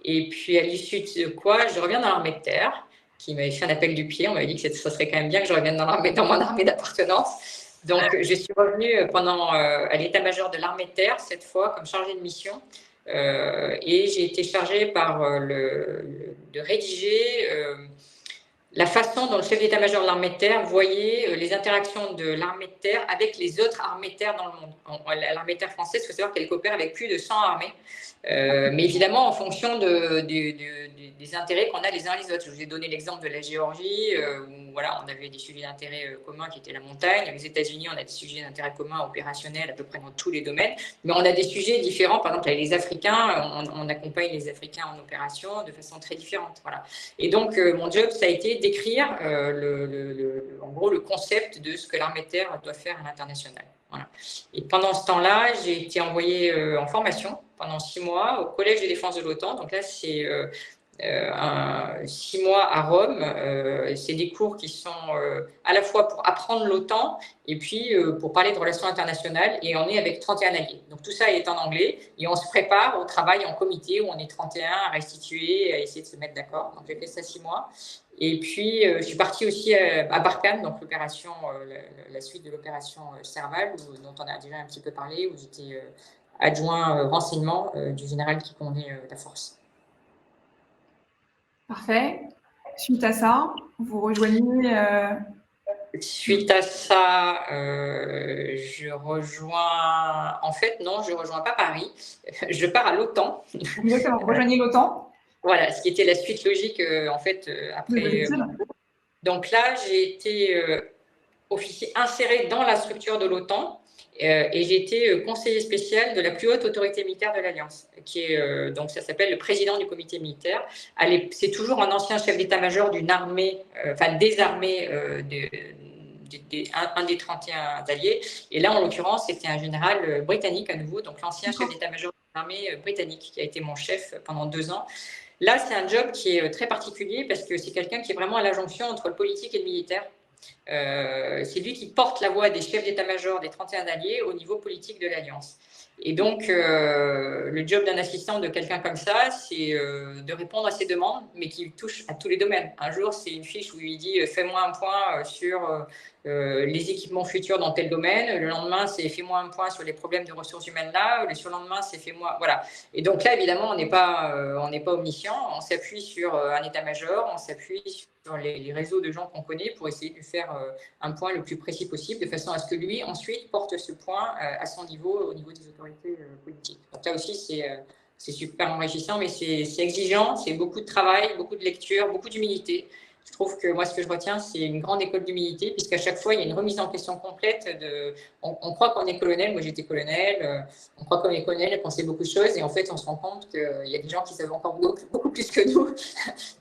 B: Et puis, à l'issue de quoi, je reviens dans l'armée de terre, qui m'avait fait un appel du pied. On m'avait dit que ça serait quand même bien que je revienne dans mon armée d'appartenance. Donc, je suis revenue à l'état-major de l'armée de terre, cette fois, comme chargée de mission. Et j'ai été chargée de rédiger la façon dont le chef d'état-major de l'armée de terre voyait les interactions de l'armée de terre avec les autres armées de terre dans le monde. L'armée de terre française, il faut savoir qu'elle coopère avec plus de 100 armées, mais évidemment en fonction des intérêts qu'on a les uns les autres. Je vous ai donné l'exemple de la Géorgie, où voilà, on avait des sujets d'intérêt communs qui étaient la montagne. Les États-Unis, on a des sujets d'intérêt commun opérationnels à peu près dans tous les domaines, mais on a des sujets différents. Par exemple, avec les Africains, on accompagne les Africains en opération de façon très différente. Voilà. Et donc, mon job, ça a été d'écrire en gros le concept de ce que l'armée de terre doit faire à l'international. Voilà. Et pendant ce temps-là, j'ai été envoyée en formation pendant 6 mois au Collège de défense de l'OTAN. Donc là, c'est 6 mois à Rome. C'est des cours qui sont à la fois pour apprendre l'OTAN et puis pour parler de relations internationales. Et on est avec 31 alliés. Donc tout ça est en anglais et on se prépare au travail en comité où on est 31 à restituer, à essayer de se mettre d'accord. Donc j'ai fait ça 6 mois. Et puis, je suis partie aussi à Barkhane, donc la suite de l'opération Serval, dont on a déjà un petit peu parlé, où j'étais adjoint renseignement du général qui commandait la force.
A: Parfait. Suite à ça, vous rejoignez
B: Suite à ça, je rejoins. En fait, non, je ne rejoins pas Paris. Je pars à l'OTAN.
A: Exactement, vous rejoignez l'OTAN.
B: Voilà, ce qui était la suite logique, en fait, après. Donc là, j'ai été officier inséré dans la structure de l'OTAN et j'ai été conseiller spécial de la plus haute autorité militaire de l'Alliance, qui est donc ça s'appelle le président du comité militaire. C'est toujours un ancien chef d'état-major d'une armée, enfin des armées, un des 31 alliés. Et là, en l'occurrence, c'était un général britannique à nouveau, donc l'ancien chef d'état-major de l'armée britannique, qui a été mon chef pendant 2 ans. Là, c'est un job qui est très particulier parce que c'est quelqu'un qui est vraiment à la jonction entre le politique et le militaire. C'est lui qui porte la voix des chefs d'état-major des 31 alliés au niveau politique de l'Alliance. Et donc, le job d'un assistant de quelqu'un comme ça, c'est de répondre à ses demandes, mais qui touche à tous les domaines. Un jour, c'est une fiche où il dit « fais-moi un point sur les équipements futurs dans tel domaine ». Le lendemain, c'est « fais-moi un point sur les problèmes de ressources humaines là ». Le surlendemain, c'est « fais-moi… » Voilà. Et donc là, évidemment, on n'est pas omniscient. On s'appuie sur un état-major, on s'appuie sur les réseaux de gens qu'on connaît pour essayer de lui faire un point le plus précis possible, de façon à ce que lui, ensuite, porte ce point à son niveau, au niveau des autorités politiques. Donc là aussi, c'est super enrichissant, mais c'est exigeant, c'est beaucoup de travail, beaucoup de lecture, beaucoup d'humilité. Je trouve que moi, ce que je retiens, c'est une grande école d'humilité, puisqu'à chaque fois, il y a une remise en question complète. On croit qu'on est colonel, moi j'étais colonel, on croit qu'on est colonel et qu'on sait beaucoup de choses, et en fait, on se rend compte qu'il y a des gens qui savent encore beaucoup plus que nous.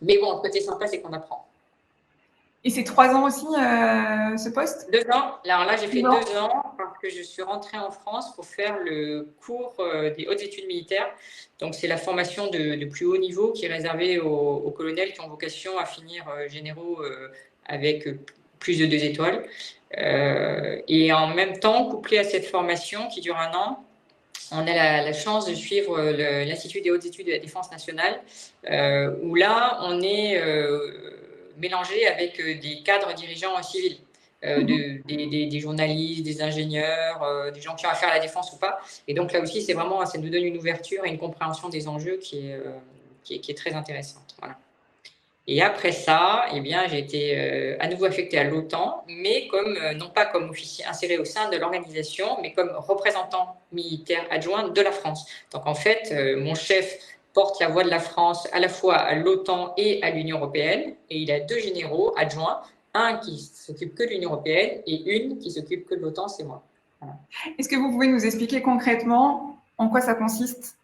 B: Mais bon, le côté sympa, c'est qu'on apprend.
A: Et c'est 3 ans aussi, ce poste?
B: 2 ans. Alors là, j'ai fait 2 ans parce que je suis rentrée en France pour faire le cours des hautes études militaires. Donc, c'est la formation de plus haut niveau qui est réservée aux colonels qui ont vocation à finir généraux avec plus de 2 étoiles. Et en même temps, couplé à cette formation qui dure 1 an, on a la chance de suivre l'Institut des hautes études de la défense nationale, où là, on est mélangé avec des cadres dirigeants civils, des journalistes, des ingénieurs, des gens qui ont affaire à la défense ou pas. Et donc là aussi, ça nous donne une ouverture et une compréhension des enjeux qui est très intéressante. Voilà. Et après ça, eh bien, j'ai été à nouveau affectée à l'OTAN, mais non pas comme officier inséré au sein de l'organisation, mais comme représentant militaire adjoint de la France. Donc en fait, mon chef porte la voix de la France à la fois à l'OTAN et à l'Union européenne, et il a 2 généraux adjoints, un qui s'occupe que de l'Union européenne et une qui s'occupe que de l'OTAN, c'est moi. Voilà.
A: Est-ce que vous pouvez nous expliquer concrètement en quoi ça consiste,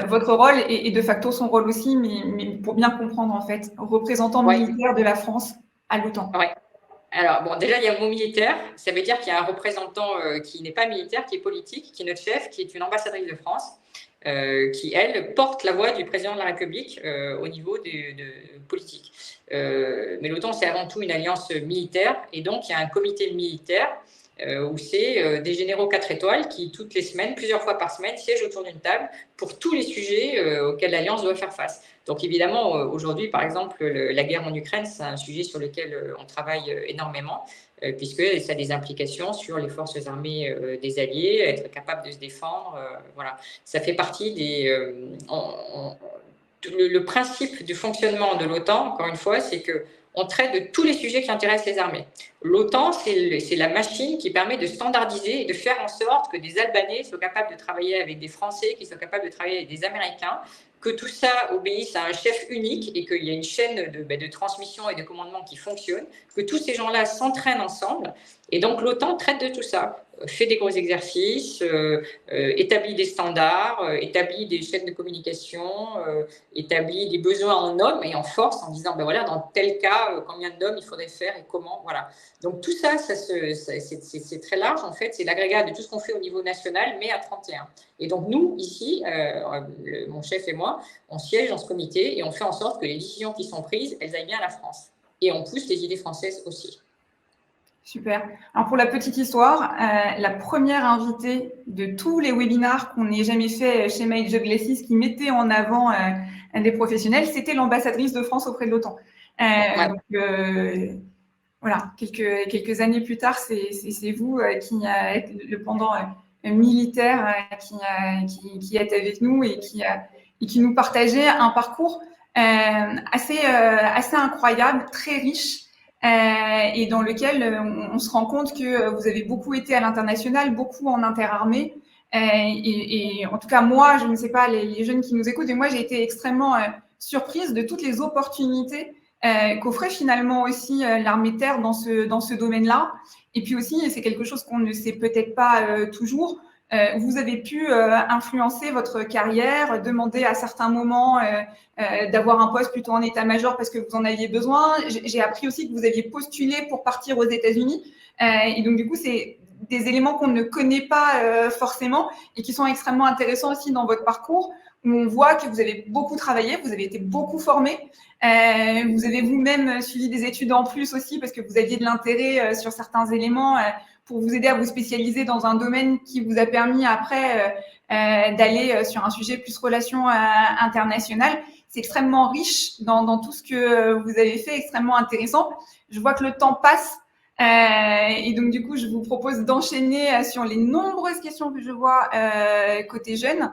A: votre rôle et de facto son rôle aussi, mais pour bien comprendre en fait, représentant militaire de la France à l'OTAN?
B: Ouais. Alors, bon, déjà, il y a le mot militaire. Ça veut dire qu'il y a un représentant qui n'est pas militaire, qui est politique, qui est notre chef, qui est une ambassadrice de France, qui, elle, porte la voix du président de la République au niveau de politique. Mais l'OTAN, c'est avant tout une alliance militaire. Et donc, il y a un comité militaire où c'est des généraux 4 étoiles qui, toutes les semaines, plusieurs fois par semaine, siègent autour d'une table pour tous les sujets auxquels l'Alliance doit faire face. Donc évidemment, aujourd'hui, par exemple, la guerre en Ukraine, c'est un sujet sur lequel on travaille énormément, puisque ça a des implications sur les forces armées des alliés, être capable de se défendre. Voilà. Ça fait partie le principe du fonctionnement de l'OTAN, encore une fois, c'est que on traite de tous les sujets qui intéressent les armées. L'OTAN, c'est la machine qui permet de standardiser et de faire en sorte que des Albanais soient capables de travailler avec des Français, qui soient capables de travailler avec des Américains, que tout ça obéisse à un chef unique et qu'il y a une chaîne de transmission et de commandement qui fonctionne, que tous ces gens-là s'entraînent ensemble. Et donc, l'OTAN traite de tout ça, fait des gros exercices, établit des standards, établit des chaînes de communication, établit des besoins en hommes et en force en disant, ben voilà, dans tel cas, combien d'hommes il faudrait faire et comment, voilà. Donc, tout ça, c'est très large, en fait, c'est l'agrégat de tout ce qu'on fait au niveau national, mais à 31. Et donc, nous, ici, mon chef et moi, on siège dans ce comité et on fait en sorte que les décisions qui sont prises, elles aillent bien à la France. Et on pousse les idées françaises aussi.
A: Super. Alors, pour la petite histoire, la première invitée de tous les webinars qu'on ait jamais fait chez MyJobGlasses qui mettait en avant des professionnels, c'était l'ambassadrice de France auprès de l'OTAN. Donc, voilà, quelques années plus tard, c'est vous qui êtes le pendant militaire qui êtes avec nous et qui nous partagez un parcours assez incroyable, très riche. et dans lequel on se rend compte que vous avez beaucoup été à l'international, beaucoup en interarmée. Et en tout cas, moi, je ne sais pas les jeunes qui nous écoutent, mais moi, j'ai été extrêmement surprise de toutes les opportunités qu'offrait finalement aussi l'armée de terre dans ce domaine-là. Et puis aussi, et c'est quelque chose qu'on ne sait peut-être pas toujours, vous avez pu influencer votre carrière, demander à certains moments d'avoir un poste plutôt en état-major parce que vous en aviez besoin. J'ai appris aussi que vous aviez postulé pour partir aux États-Unis. Et donc, du coup, c'est des éléments qu'on ne connaît pas forcément et qui sont extrêmement intéressants aussi dans votre parcours, où on voit que vous avez beaucoup travaillé, vous avez été beaucoup formé. Vous avez vous-même suivi des études en plus aussi parce que vous aviez de l'intérêt sur certains éléments pour vous aider à vous spécialiser dans un domaine qui vous a permis après d'aller sur un sujet plus relations internationales. C'est extrêmement riche dans tout ce que vous avez fait, extrêmement intéressant. Je vois que le temps passe et donc du coup, je vous propose d'enchaîner sur les nombreuses questions que je vois côté jeunes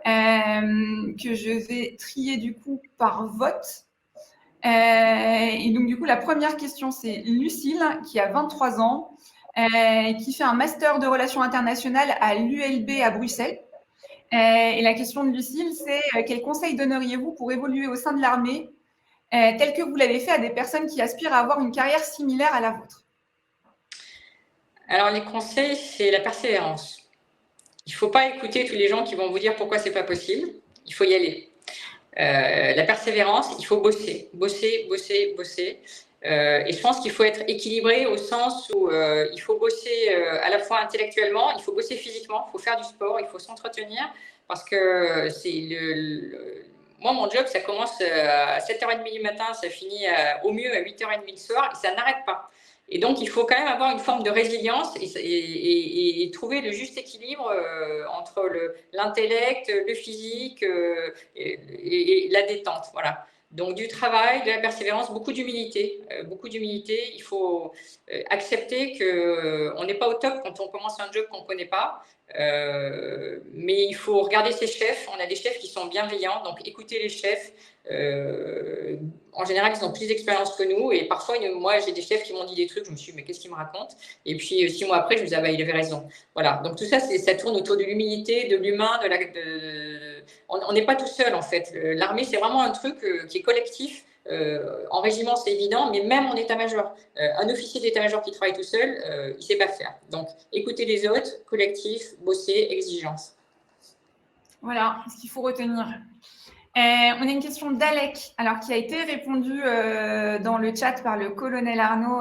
A: que je vais trier du coup par vote. Et donc, du coup, la première question, c'est Lucille, qui a 23 ans, qui fait un master de relations internationales à l'ULB à Bruxelles. Et la question de Lucille, c'est quel conseil donneriez-vous pour évoluer au sein de l'armée, tel que vous l'avez fait à des personnes qui aspirent à avoir une carrière similaire à la vôtre?
B: Alors, les conseils, c'est la persévérance. Il ne faut pas écouter tous les gens qui vont vous dire pourquoi ce n'est pas possible. Il faut y aller. La persévérance, il faut bosser. Et je pense qu'il faut être équilibré au sens où il faut bosser à la fois intellectuellement, il faut bosser physiquement, il faut faire du sport, il faut s'entretenir parce que moi, mon job, ça commence à 7h30 du matin, ça finit au mieux à 8h30 le soir et ça n'arrête pas. Et donc, il faut quand même avoir une forme de résilience et trouver le juste équilibre entre l'intellect, le physique et la détente. Voilà. Donc, du travail, de la persévérance, beaucoup d'humilité. Il faut accepter qu'on n'est pas au top quand on commence un job qu'on ne connaît pas. Mais il faut regarder ses chefs. On a des chefs qui sont bienveillants, donc écoutez les chefs. En général, ils ont plus d'expérience que nous. Et parfois, moi, j'ai des chefs qui m'ont dit des trucs. Je me suis dit, mais qu'est-ce qu'ils me racontent? Et puis, 6 mois après, je me suis dit, ah bah, il avait raison. Voilà. Donc, tout ça, ça tourne autour de l'humilité, de l'humain. On n'est pas tout seul, en fait. L'armée, c'est vraiment un truc qui est collectif. En régiment, c'est évident, mais même en état-major. Un officier d'état-major qui travaille tout seul, il ne sait pas faire. Donc, écoutez les autres, collectif, bosser, exigence.
A: Voilà ce qu'il faut retenir. On a une question d'Alec, alors qui a été répondue dans le chat par le colonel Arnaud.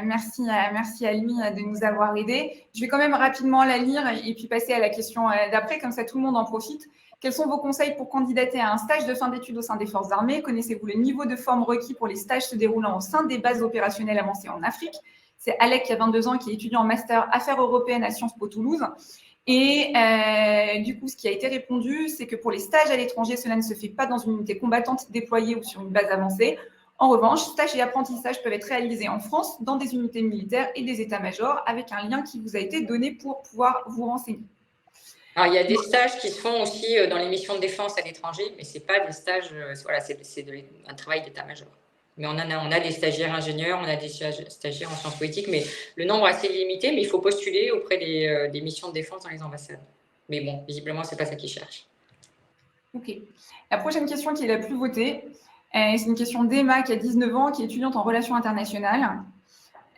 A: Merci à lui de nous avoir aidés. Je vais quand même rapidement la lire et puis passer à la question d'après, comme ça tout le monde en profite. Quels sont vos conseils pour candidater à un stage de fin d'études au sein des forces armées? Connaissez-vous le niveau de forme requis pour les stages se déroulant au sein des bases opérationnelles avancées en Afrique? C'est Alec qui a 22 ans, qui est étudiant en master Affaires européennes à Sciences Po Toulouse. Et du coup, ce qui a été répondu, c'est que pour les stages à l'étranger, cela ne se fait pas dans une unité combattante déployée ou sur une base avancée. En revanche, stages et apprentissages peuvent être réalisés en France dans des unités militaires et des états-majors avec un lien qui vous a été donné pour pouvoir vous renseigner.
B: Alors, il y a des stages qui se font aussi dans les missions de défense à l'étranger, mais ce n'est pas des stages, voilà, c'est un travail d'état-major. Mais on a des stagiaires ingénieurs, on a des stagiaires en sciences politiques, mais le nombre est assez limité, mais il faut postuler auprès des missions de défense dans les ambassades. Mais bon, visiblement, ce n'est pas ça qu'ils cherchent.
A: Ok. La prochaine question qui est la plus votée, c'est une question d'Emma qui a 19 ans, qui est étudiante en relations internationales.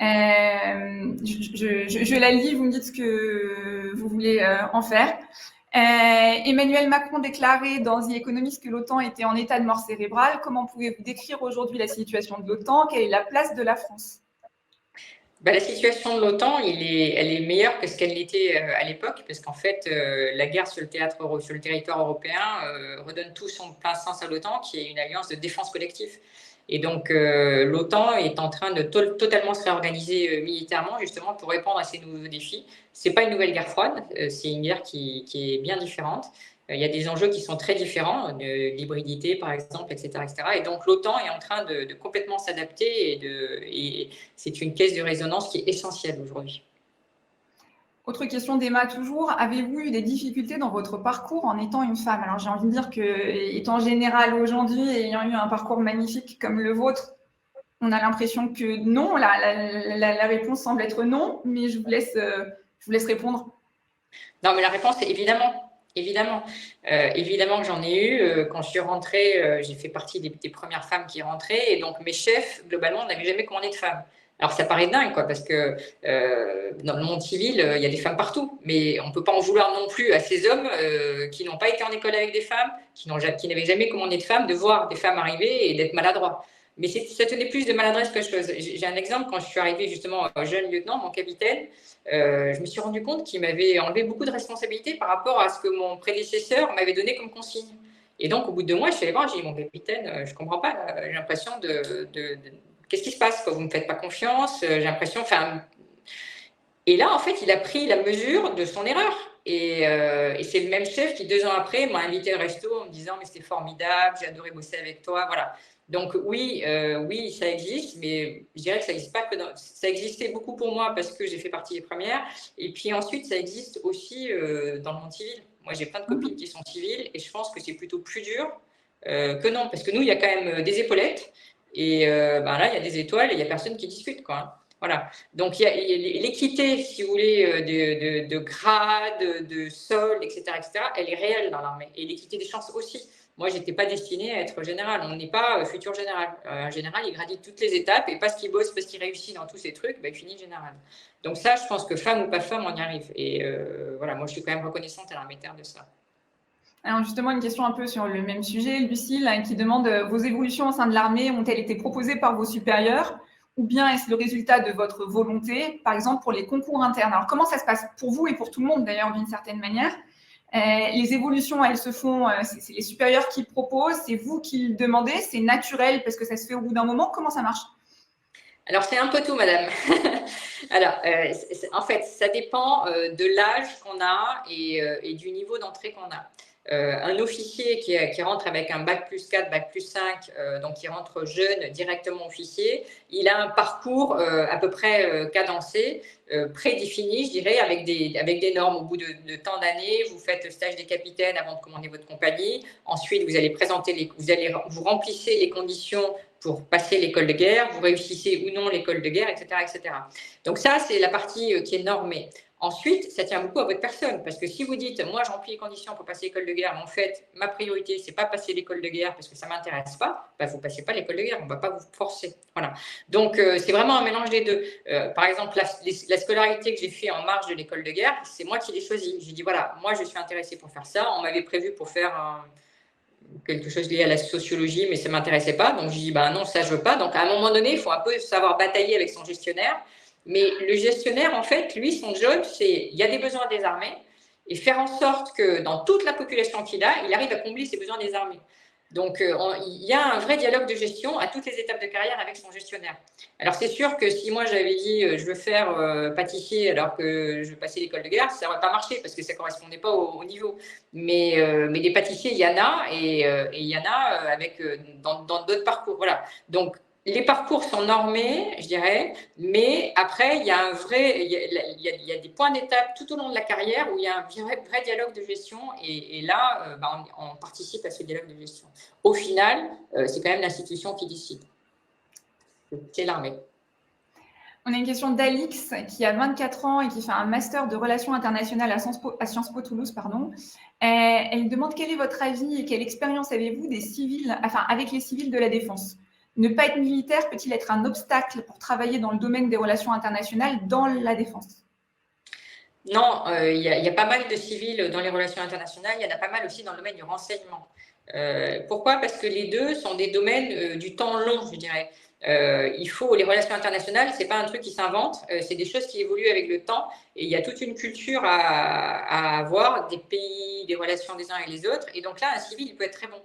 A: Je la lis, vous me dites ce que vous voulez en faire. Emmanuel Macron déclarait dans The Economist que l'OTAN était en état de mort cérébrale. Comment pouvez-vous décrire aujourd'hui la situation de l'OTAN? Quelle est la place de la France?
B: La situation de l'OTAN, elle est meilleure que ce qu'elle l'était à l'époque, parce qu'en fait, la guerre sur le territoire européen redonne tout son plein sens à l'OTAN, qui est une alliance de défense collective. Et donc, l'OTAN est en train de totalement se réorganiser militairement, justement, pour répondre à ces nouveaux défis. Ce n'est pas une nouvelle guerre froide, c'est une guerre qui est bien différente. Il y a des enjeux qui sont très différents, l'hybridité par exemple, etc., etc. Et donc l'OTAN est en train de complètement s'adapter et c'est une caisse de résonance qui est essentielle aujourd'hui.
A: Autre question d'Emma toujours. Avez-vous eu des difficultés dans votre parcours en étant une femme? Alors j'ai envie de dire que, étant général aujourd'hui, ayant eu un parcours magnifique comme le vôtre, On a l'impression que non, la réponse semble être non, mais je vous laisse répondre.
B: Non, mais la réponse est évidemment. Évidemment, évidemment que j'en ai eu. Quand je suis rentrée, j'ai fait partie des premières femmes qui rentraient. Et donc, mes chefs, globalement, n'avaient jamais commandé de femmes. Alors, ça paraît dingue, quoi, parce que dans le monde civil, il y a des femmes partout. Mais on ne peut pas en vouloir non plus à ces hommes qui n'ont pas été en école avec des femmes, qui n'avaient jamais commandé de femmes, de voir des femmes arriver et d'être maladroits. Mais ça tenait plus de maladresse que chose. J'ai un exemple, quand je suis arrivée justement jeune lieutenant, mon capitaine, je me suis rendu compte qu'il m'avait enlevé beaucoup de responsabilités par rapport à ce que mon prédécesseur m'avait donné comme consigne. Et donc, au bout de 2 mois, je suis allée voir, j'ai dit, mon capitaine, je ne comprends pas, j'ai l'impression qu'est-ce qui se passe, quoi, vous ne me faites pas confiance, j'ai l'impression, enfin... Et là, en fait, il a pris la mesure de son erreur. Et c'est le même chef qui, 2 ans après, m'a invité au resto en me disant, mais c'était formidable, j'ai adoré bosser avec toi, voilà. Donc oui, oui, ça existe, mais je dirais que ça n'existe pas que ça existait beaucoup pour moi parce que j'ai fait partie des premières. Et puis ensuite, ça existe aussi dans le monde civil. Moi, j'ai plein de copines qui sont civiles et je pense que c'est plutôt plus dur que non, parce que nous, il y a quand même des épaulettes et ben là, il y a des étoiles et il n'y a personne qui discute, quoi. Hein. Voilà. Donc, il y a l'équité, si vous voulez, de grade, de sol, etc., etc., elle est réelle dans l'armée. Et l'équité des chances aussi. Moi, je n'étais pas destinée à être général. On n'est pas futur général. Un général, il gravit toutes les étapes et parce qu'il bosse, parce qu'il réussit dans tous ces trucs, ben, il finit général. Donc ça, je pense que femme ou pas femme, on y arrive. Et voilà, moi, je suis quand même reconnaissante à l'armée de terre de ça.
A: Alors justement, une question un peu sur le même sujet, Lucille, qui demande vos évolutions au sein de l'armée ont-elles été proposées par vos supérieurs ou bien est-ce le résultat de votre volonté, par exemple pour les concours internes? Alors comment ça se passe pour vous et pour tout le monde d'ailleurs d'une certaine manière? Les évolutions, elles se font, c'est les supérieurs qui proposent, c'est vous qui le demandez, c'est naturel parce que ça se fait au bout d'un moment. Comment ça marche?
B: Alors, c'est un peu tout, madame. Alors, en fait, ça dépend de l'âge qu'on a et du niveau d'entrée qu'on a. Un officier qui rentre avec un bac plus 4, bac plus 5, donc qui rentre jeune directement officier, il a un parcours à peu près cadencé, prédéfini, je dirais, avec des normes. Au bout de tant d'années, vous faites le stage des capitaines avant de commander votre compagnie. Ensuite, vous allez vous remplissez les conditions pour passer l'école de guerre, vous réussissez ou non l'école de guerre, etc., etc. Donc ça, c'est la partie qui est normée. Ensuite, ça tient beaucoup à votre personne, parce que si vous dites, moi, je remplis les conditions pour passer l'école de guerre, mais en fait, ma priorité, c'est pas passer l'école de guerre parce que ça m'intéresse pas, bah, vous passez pas l'école de guerre, on va pas vous forcer. Voilà. Donc, c'est vraiment un mélange des deux. Par exemple, la scolarité que j'ai fait en marge de l'école de guerre, c'est moi qui l'ai choisie. J'ai dit, voilà, moi, je suis intéressée pour faire ça. On m'avait prévu pour faire quelque chose lié à la sociologie, mais ça ne m'intéressait pas. Donc, je dis, ben non, ça, je veux pas. Donc, à un moment donné, il faut un peu savoir batailler avec son gestionnaire. Mais le gestionnaire, en fait, lui, son job, c'est, il y a des besoins des armées et faire en sorte que dans toute la population qu'il a, il arrive à combler ses besoins des armées. Donc, il y a un vrai dialogue de gestion à toutes les étapes de carrière avec son gestionnaire. Alors, c'est sûr que si moi, j'avais dit je veux faire pâtissier alors que je veux passer l'école de guerre, ça n'aurait pas marché parce que ça ne correspondait pas au niveau. Mais des pâtissiers, il y en a et il y en a dans d'autres parcours. Voilà. Donc, les parcours sont normés, je dirais, mais après, il y a il y a des points d'étape tout au long de la carrière où il y a un vrai dialogue de gestion et là, on participe à ce dialogue de gestion. Au final, c'est quand même l'institution qui décide. C'est l'armée.
A: On a une question d'Alix qui a 24 ans et qui fait un master de relations internationales à Sciences Po Toulouse. Pardon. Elle demande quel est votre avis et quelle expérience avez-vous des civils, enfin, avec les civils de la défense? Ne pas être militaire peut-il être un obstacle pour travailler dans le domaine des relations internationales dans la défense?
B: Non, il y a pas mal de civils dans les relations internationales, il y en a pas mal aussi dans le domaine du renseignement. Pourquoi? Parce que les deux sont des domaines du temps long, je dirais. Les relations internationales, c'est pas un truc qui s'invente, c'est des choses qui évoluent avec le temps et il y a toute une culture à avoir des pays, des relations des uns et les autres. Et donc là, un civil, il peut être très bon.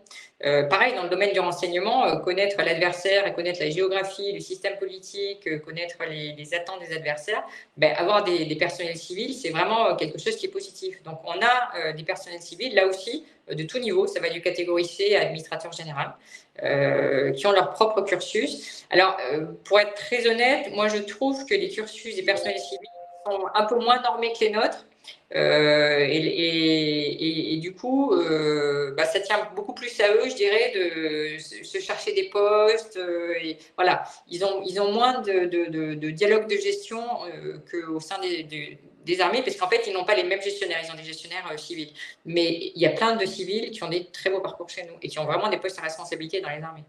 B: Pareil, dans le domaine du renseignement, connaître l'adversaire et connaître la géographie, le système politique, connaître les attentes des adversaires, ben, avoir des personnels civils, c'est vraiment quelque chose qui est positif. Donc, on a des personnels civils, là aussi, de tout niveau. Ça va du catégorie C à administrateur général, qui ont leur propre cursus. Alors, pour être très honnête, moi, je trouve que les cursus des personnels civils sont un peu moins normés que les nôtres. Et du coup, ça tient beaucoup plus à eux, je dirais, de se chercher des postes. Et voilà, ils ont moins de dialogue de gestion qu'au sein des armées, parce qu'en fait, ils n'ont pas les mêmes gestionnaires. Ils ont des gestionnaires civils. Mais il y a plein de civils qui ont des très beaux parcours chez nous et qui ont vraiment des postes à responsabilité dans les armées.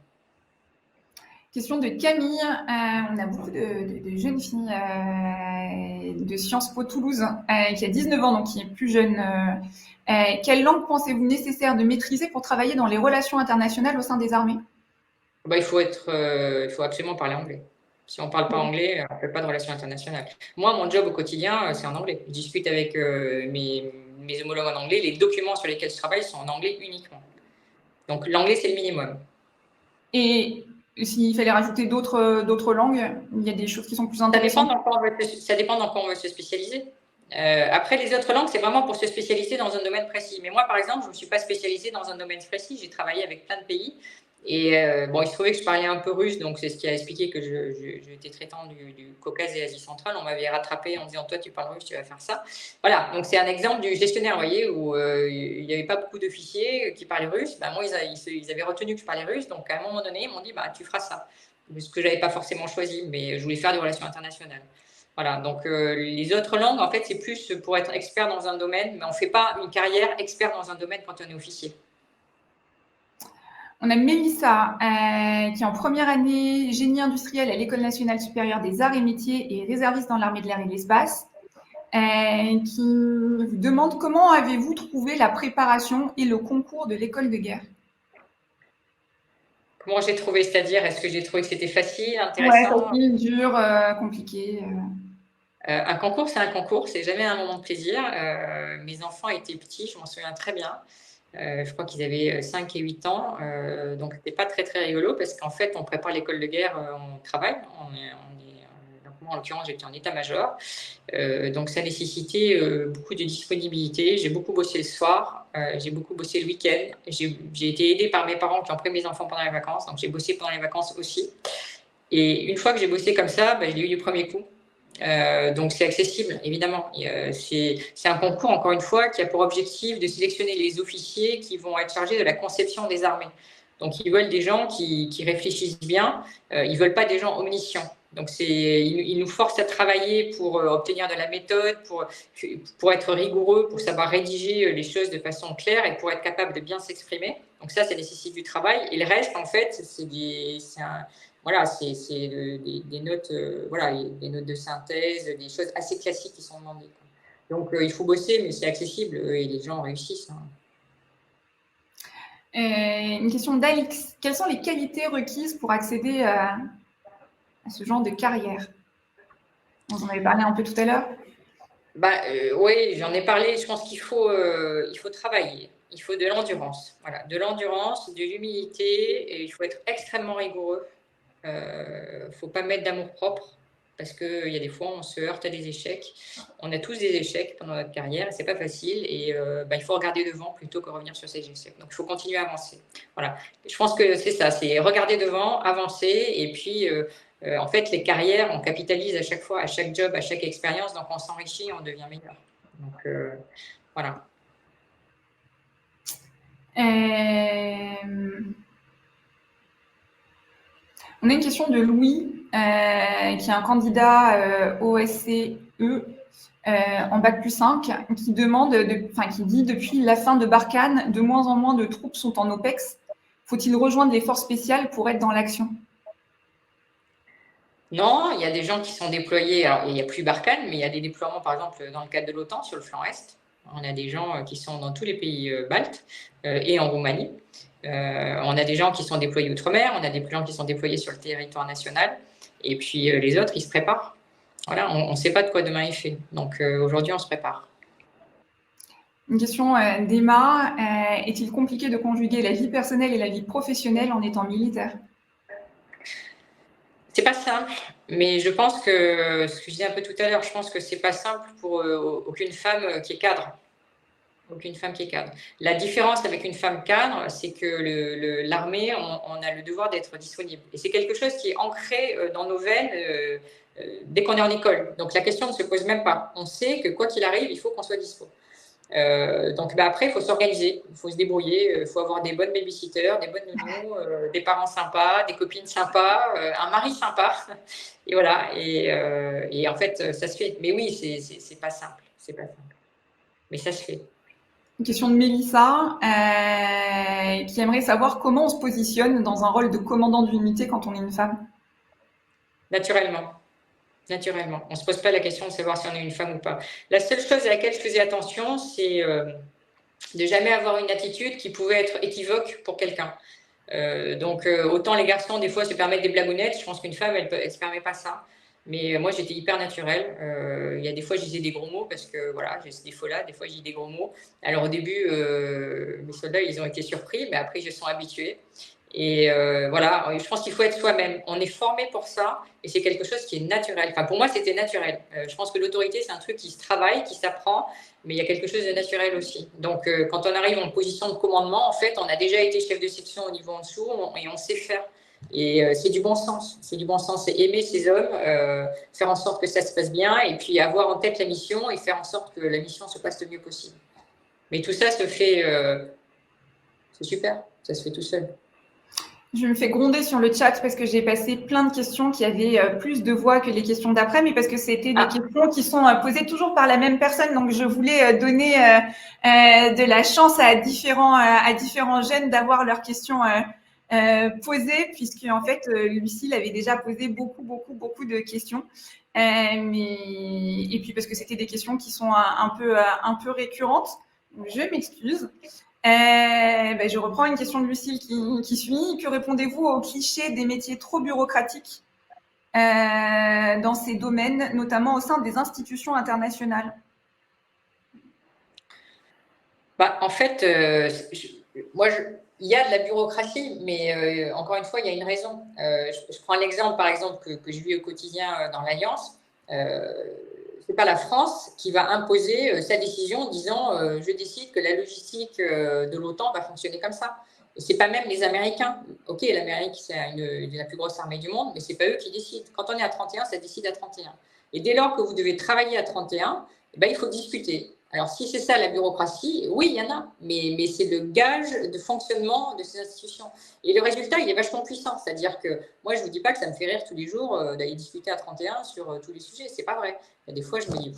A: Question de Camille. On a beaucoup de jeunes filles de Sciences Po Toulouse qui a 19 ans, donc qui est plus jeune. Quelle langue pensez-vous nécessaire de maîtriser pour travailler dans les relations internationales au sein des armées?
B: Il faut absolument parler anglais. Si on ne parle pas anglais, on ne fait pas de relations internationales. Moi, mon job au quotidien, c'est en anglais. Je discute avec mes homologues en anglais. Les documents sur lesquels je travaille sont en anglais uniquement. Donc, l'anglais, c'est le minimum.
A: Et s'il fallait rajouter d'autres langues, il y a des choses qui sont plus intéressantes.
B: Ça dépend dans quoi on veut se spécialiser. Après, les autres langues, c'est vraiment pour se spécialiser dans un domaine précis. Mais moi, par exemple, je ne me suis pas spécialisée dans un domaine précis. J'ai travaillé avec plein de pays. Et il se trouvait que je parlais un peu russe, donc c'est ce qui a expliqué que j'étais traitant du Caucase et Asie centrale. On m'avait rattrapé en disant, toi, tu parles russe, tu vas faire ça. Voilà, donc c'est un exemple du gestionnaire, vous voyez, où il n'y avait pas beaucoup d'officiers qui parlaient russe. Moi, ils avaient retenu que je parlais russe, donc à un moment donné, ils m'ont dit, tu feras ça. Ce que je n'avais pas forcément choisi, mais je voulais faire des relations internationales. Voilà, donc les autres langues, en fait, c'est plus pour être expert dans un domaine, mais on ne fait pas une carrière expert dans un domaine quand on est officier.
A: On a Mélissa, qui est en première année génie industriel à l'École nationale supérieure des arts et métiers et réserviste dans l'armée de l'air et de l'espace, qui vous demande comment avez-vous trouvé la préparation et le concours de l'école de guerre?
B: Comment j'ai trouvé, c'est-à-dire, est-ce que j'ai trouvé que c'était facile, intéressant?
A: Ouais, facile, dur, compliqué.
B: Un concours, c'est un concours, c'est jamais un moment de plaisir. Mes enfants étaient petits, je m'en souviens très bien. Je crois qu'ils avaient 5 et 8 ans, donc c'était pas très très rigolo parce qu'en fait, on prépare l'école de guerre, on travaille, donc moi en l'occurrence j'étais en état-major, donc ça nécessitait beaucoup de disponibilité. J'ai beaucoup bossé le soir, j'ai beaucoup bossé le week-end. J'ai été aidée par mes parents qui ont pris mes enfants pendant les vacances, donc j'ai bossé pendant les vacances aussi. Et une fois que j'ai bossé comme ça, je l'ai eu du premier coup. Donc c'est accessible, évidemment. C'est un concours, encore une fois, qui a pour objectif de sélectionner les officiers qui vont être chargés de la conception des armées. Donc ils veulent des gens qui réfléchissent bien, ils ne veulent pas des gens omniscients. Donc ils nous forcent à travailler pour obtenir de la méthode, pour être rigoureux, pour savoir rédiger les choses de façon claire et pour être capable de bien s'exprimer. Donc ça nécessite du travail. Et le reste, en fait, c'est des notes, des notes de synthèse, des choses assez classiques qui sont demandées. Donc, il faut bosser, mais c'est accessible et les gens réussissent.
A: Une question d'Alix. Quelles sont les qualités requises pour accéder à ce genre de carrière? Vous en avez parlé un peu tout à l'heure.
B: Oui, j'en ai parlé. Je pense qu'il faut travailler. Il faut de l'endurance. Voilà, de l'endurance, de l'humilité et il faut être extrêmement rigoureux. Il ne faut pas mettre d'amour-propre parce qu'il y a des fois, on se heurte à des échecs. On a tous des échecs pendant notre carrière, ce n'est pas facile et il faut regarder devant plutôt que revenir sur ces échecs. Donc, il faut continuer à avancer. Voilà. Je pense que c'est ça, c'est regarder devant, avancer et puis, en fait, les carrières, on capitalise à chaque fois, à chaque job, à chaque expérience, donc on s'enrichit, on devient meilleur. Donc, voilà.
A: On a une question de Louis, qui est un candidat OSCE en Bac+5, qui dit depuis la fin de Barkhane, de moins en moins de troupes sont en OPEX. Faut-il rejoindre les forces spéciales pour être dans l'action?
B: Non, il y a des gens qui sont déployés. Alors, il n'y a plus Barkhane, mais il y a des déploiements, par exemple, dans le cadre de l'OTAN sur le flanc Est. On a des gens qui sont dans tous les pays baltes et en Roumanie. On a des gens qui sont déployés outre-mer, on a des gens qui sont déployés sur le territoire national. Et puis les autres, ils se préparent. Voilà, on ne sait pas de quoi demain il fait. Donc aujourd'hui, on se prépare.
A: Une question d'Emma. Est-il compliqué de conjuguer la vie personnelle et la vie professionnelle en étant militaire?
B: C'est pas simple, mais je pense que, ce que je disais un peu tout à l'heure, je pense que c'est pas simple pour aucune femme qui est cadre. Aucune femme qui est cadre. La différence avec une femme cadre, c'est que l'armée, on a le devoir d'être disponible. Et c'est quelque chose qui est ancré dans nos veines dès qu'on est en école. Donc la question ne se pose même pas. On sait que quoi qu'il arrive, il faut qu'on soit dispo. Donc après, il faut s'organiser, il faut se débrouiller, il faut avoir des bonnes babysitters, des bonnes nounous, des parents sympas, des copines sympas, un mari sympa. Et voilà. Et en fait, ça se fait. Mais oui, c'est pas simple. C'est pas simple. Mais ça se fait.
A: Une question de Mélissa qui aimerait savoir comment on se positionne dans un rôle de commandant d'unité quand on est une femme.
B: Naturellement. Naturellement. On ne se pose pas la question de savoir si on est une femme ou pas. La seule chose à laquelle je faisais attention, c'est de jamais avoir une attitude qui pouvait être équivoque pour quelqu'un. Donc, autant les garçons, des fois, se permettent des blagounettes. Je pense qu'une femme, elle ne se permet pas ça. Mais moi, j'étais hyper naturelle. Il y a des fois, je disais des gros mots parce que voilà, j'ai ce défaut-là. Des fois, je dis des gros mots. Alors, au début, mes soldats, ils ont été surpris, mais après, ils se sont habitués. Et voilà, je pense qu'il faut être soi-même. On est formé pour ça et c'est quelque chose qui est naturel. Enfin, pour moi, c'était naturel. Je pense que l'autorité, c'est un truc qui se travaille, qui s'apprend, mais il y a quelque chose de naturel aussi. Donc, quand on arrive en position de commandement, en fait, on a déjà été chef de section au niveau en dessous et on sait faire. Et c'est du bon sens. C'est du bon sens. C'est aimer ces hommes, faire en sorte que ça se passe bien et puis avoir en tête la mission et faire en sorte que la mission se passe le mieux possible. Mais tout ça se fait, c'est super, ça se fait tout seul.
A: Je me fais gronder sur le chat parce que j'ai passé plein de questions qui avaient plus de voix que les questions d'après, mais parce que c'était des questions qui sont posées toujours par la même personne. Donc, je voulais donner de la chance à différents jeunes d'avoir leurs questions posées, puisque en fait, Lucille avait déjà posé beaucoup de questions. Et puis parce que c'était des questions qui sont un peu récurrentes. Donc, je m'excuse. Je reprends une question de Lucille qui suit. Que répondez-vous aux clichés des métiers trop bureaucratiques dans ces domaines, notamment au sein des institutions internationales?
B: En fait, il y a de la bureaucratie, mais encore une fois, il y a une raison. Je prends l'exemple, par exemple, que je vis au quotidien dans l'Alliance. Ce n'est pas la France qui va imposer sa décision en disant je décide que la logistique de l'OTAN va fonctionner comme ça. Et ce n'est pas même les Américains. Ok, l'Amérique, c'est la plus grosse armée du monde, mais ce n'est pas eux qui décident. Quand on est à 31, ça décide à 31. Et dès lors que vous devez travailler à 31, il faut discuter. Alors, si c'est ça la bureaucratie, oui, il y en a, mais c'est le gage de fonctionnement de ces institutions. Et le résultat, il est vachement puissant. C'est-à-dire que moi, je ne vous dis pas que ça me fait rire tous les jours d'aller discuter à 31 sur tous les sujets. Ce n'est pas vrai. Il y a des fois, je me dis,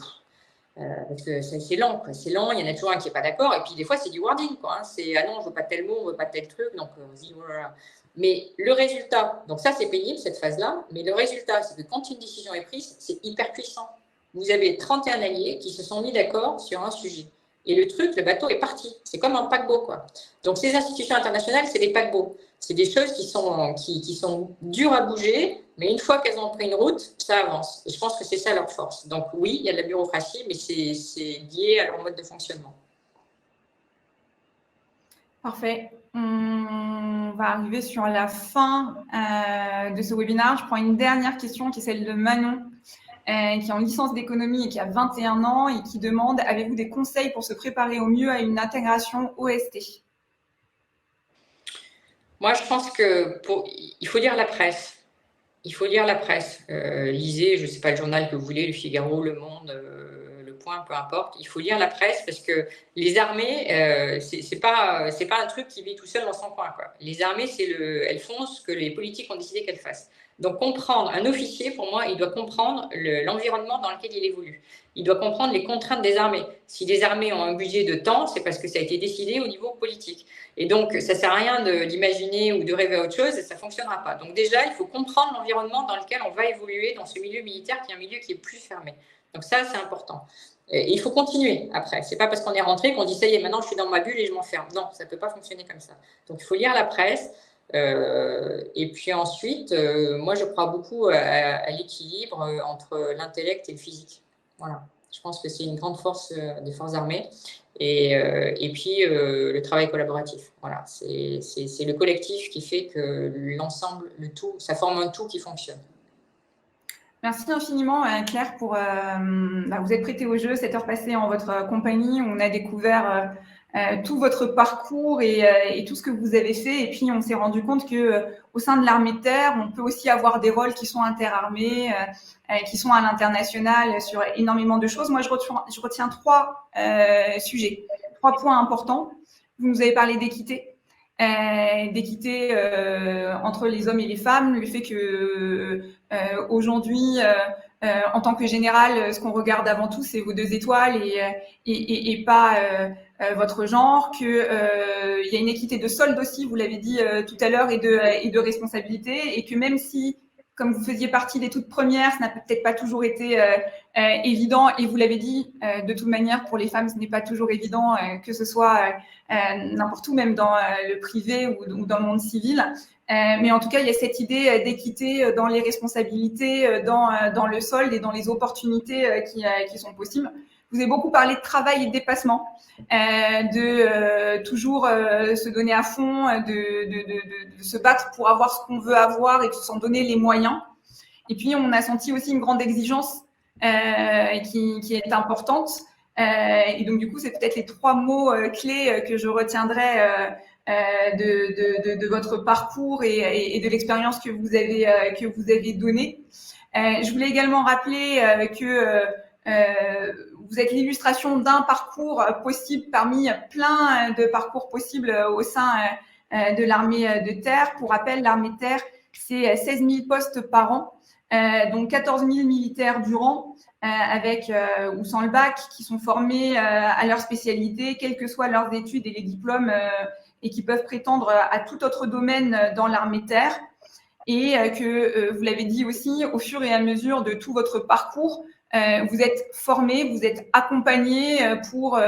B: parce que c'est lent, quoi. C'est lent, il y en a toujours un qui n'est pas d'accord. Et puis, des fois, c'est du wording, quoi. C'est, ah non, je ne veux pas tel mot, on ne veut pas tel truc. Donc, on se dit, voilà. Mais le résultat, donc ça, c'est pénible, cette phase-là. Mais le résultat, c'est que quand une décision est prise, c'est hyper puissant. Vous avez 31 alliés qui se sont mis d'accord sur un sujet. Et le truc, le bateau est parti. C'est comme un paquebot, quoi. Donc, ces institutions internationales, c'est des paquebots. C'est des choses qui sont dures à bouger, mais une fois qu'elles ont pris une route, ça avance. Et je pense que c'est ça leur force. Donc, oui, il y a de la bureaucratie, mais c'est lié à leur mode de fonctionnement.
A: Parfait. On va arriver sur la fin de ce webinaire. Je prends une dernière question qui est celle de Manon, qui est en licence d'économie et qui a 21 ans et qui demande: avez-vous des conseils pour se préparer au mieux à une intégration OST?
B: Moi, je pense qu'il faut lire la presse. Il faut lire la presse. Lisez, je ne sais pas, le journal que vous voulez, Le Figaro, Le Monde, Le Point, peu importe. Il faut lire la presse parce que les armées, c'est pas un truc qui vit tout seul dans son coin, quoi. Les armées, elles font ce que les politiques ont décidé qu'elles fassent. Donc, comprendre, un officier, pour moi, il doit comprendre l'environnement dans lequel il évolue. Il doit comprendre les contraintes des armées. Si les armées ont un budget de temps, c'est parce que ça a été décidé au niveau politique. Et donc, ça ne sert à rien d'imaginer ou de rêver à autre chose et ça ne fonctionnera pas. Donc déjà, il faut comprendre l'environnement dans lequel on va évoluer dans ce milieu militaire qui est un milieu qui est plus fermé. Donc ça, c'est important. Et il faut continuer après. Ce n'est pas parce qu'on est rentré qu'on dit ça y est, maintenant je suis dans ma bulle et je m'enferme. Non, ça ne peut pas fonctionner comme ça. Donc il faut lire la presse. Et puis ensuite, moi je crois beaucoup à l'équilibre entre l'intellect et le physique. Voilà. Je pense que c'est une grande force des forces armées. Et puis le travail collaboratif. Voilà, c'est le collectif qui fait que l'ensemble, le tout, ça forme un tout qui fonctionne.
A: Merci infiniment, Claire, pour vous être prêtée au jeu, cette heure passée en votre compagnie. On a découvert tout votre parcours et tout ce que vous avez fait. Et puis, on s'est rendu compte que au sein de l'armée de terre, on peut aussi avoir des rôles qui sont interarmés, qui sont à l'international sur énormément de choses. Moi, je retiens trois sujets, 3 points importants. Vous nous avez parlé d'équité. D'équité entre les hommes et les femmes, le fait que aujourd'hui, en tant que général, ce qu'on regarde avant tout, c'est vos 2 étoiles et pas votre genre, que il y a une équité de solde aussi, vous l'avez dit tout à l'heure, et de responsabilité, et que même si, comme vous faisiez partie des toutes premières, ça n'a peut-être pas toujours été évident, et vous l'avez dit, de toute manière, pour les femmes, ce n'est pas toujours évident, que ce soit n'importe où, même dans le privé ou dans le monde civil. Mais en tout cas, il y a cette idée d'équité dans les responsabilités, dans le solde et dans les opportunités qui sont possibles. Vous avez beaucoup parlé de travail et de dépassement, de toujours se donner à fond, de se battre pour avoir ce qu'on veut avoir et de s'en donner les moyens. Et puis, on a senti aussi une grande exigence qui est importante. Et donc, du coup, c'est peut-être les 3 mots clés que je retiendrai de votre parcours et de l'expérience que vous avez donnée. Je voulais également rappeler que vous êtes l'illustration d'un parcours possible parmi plein de parcours possibles au sein de l'armée de terre. Pour rappel, l'armée de terre, c'est 16 000 postes par an, donc 14 000 militaires du rang, avec ou sans le bac, qui sont formés à leur spécialité, quelles que soient leurs études et les diplômes, et qui peuvent prétendre à tout autre domaine dans l'armée de terre. Et que, vous l'avez dit aussi, au fur et à mesure de tout votre parcours, vous êtes formés, vous êtes accompagnés pour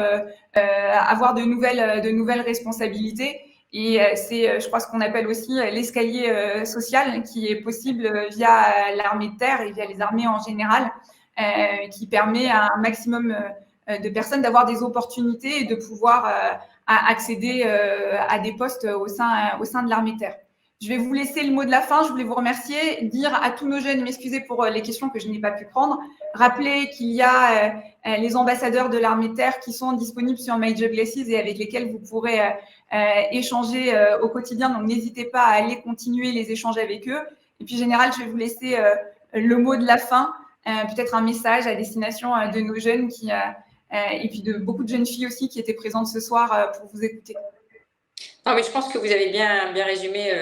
A: avoir de nouvelles responsabilités. Et c'est, je crois, ce qu'on appelle aussi l'escalier social qui est possible via l'armée de terre et via les armées en général, qui permet à un maximum de personnes d'avoir des opportunités et de pouvoir accéder à des postes au sein de l'armée de terre. Je vais vous laisser le mot de la fin. Je voulais vous remercier, dire à tous nos jeunes, m'excuser pour les questions que je n'ai pas pu prendre, rappeler qu'il y a les ambassadeurs de l'armée de terre qui sont disponibles sur Major Glaces et avec lesquels vous pourrez échanger au quotidien. Donc, n'hésitez pas à aller continuer les échanges avec eux. Et puis, général, je vais vous laisser le mot de la fin, peut-être un message à destination de nos jeunes et puis de beaucoup de jeunes filles aussi qui étaient présentes ce soir pour vous écouter.
B: Non, mais je pense que vous avez bien résumé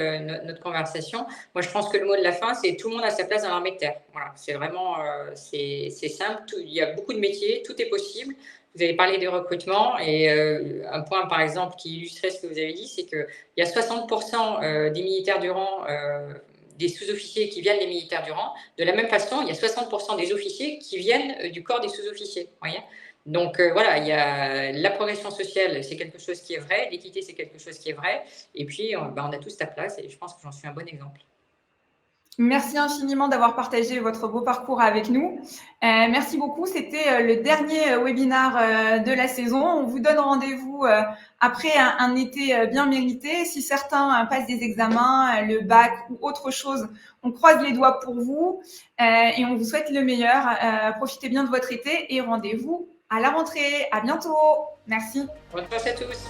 B: notre conversation. Moi, je pense que le mot de la fin, c'est tout le monde a sa place dans l'armée de terre. Voilà, c'est vraiment c'est simple. Il y a beaucoup de métiers, tout est possible. Vous avez parlé des recrutements et un point, par exemple, qui illustrait ce que vous avez dit, c'est qu'il y a 60% des militaires du rang, des sous-officiers qui viennent des militaires du rang. De la même façon, il y a 60% des officiers qui viennent du corps des sous-officiers. Voyez. Donc voilà, il y a la progression sociale, c'est quelque chose qui est vrai, l'équité, c'est quelque chose qui est vrai, et puis on a tous ta place, et je pense que j'en suis un bon exemple.
A: Merci infiniment d'avoir partagé votre beau parcours avec nous. Merci beaucoup, c'était le dernier webinaire de la saison. On vous donne rendez-vous après un été bien mérité. Si certains passent des examens, le bac ou autre chose, on croise les doigts pour vous et on vous souhaite le meilleur. Profitez bien de votre été et rendez-vous à la rentrée. À bientôt. Merci.
B: Bonne chance à tous.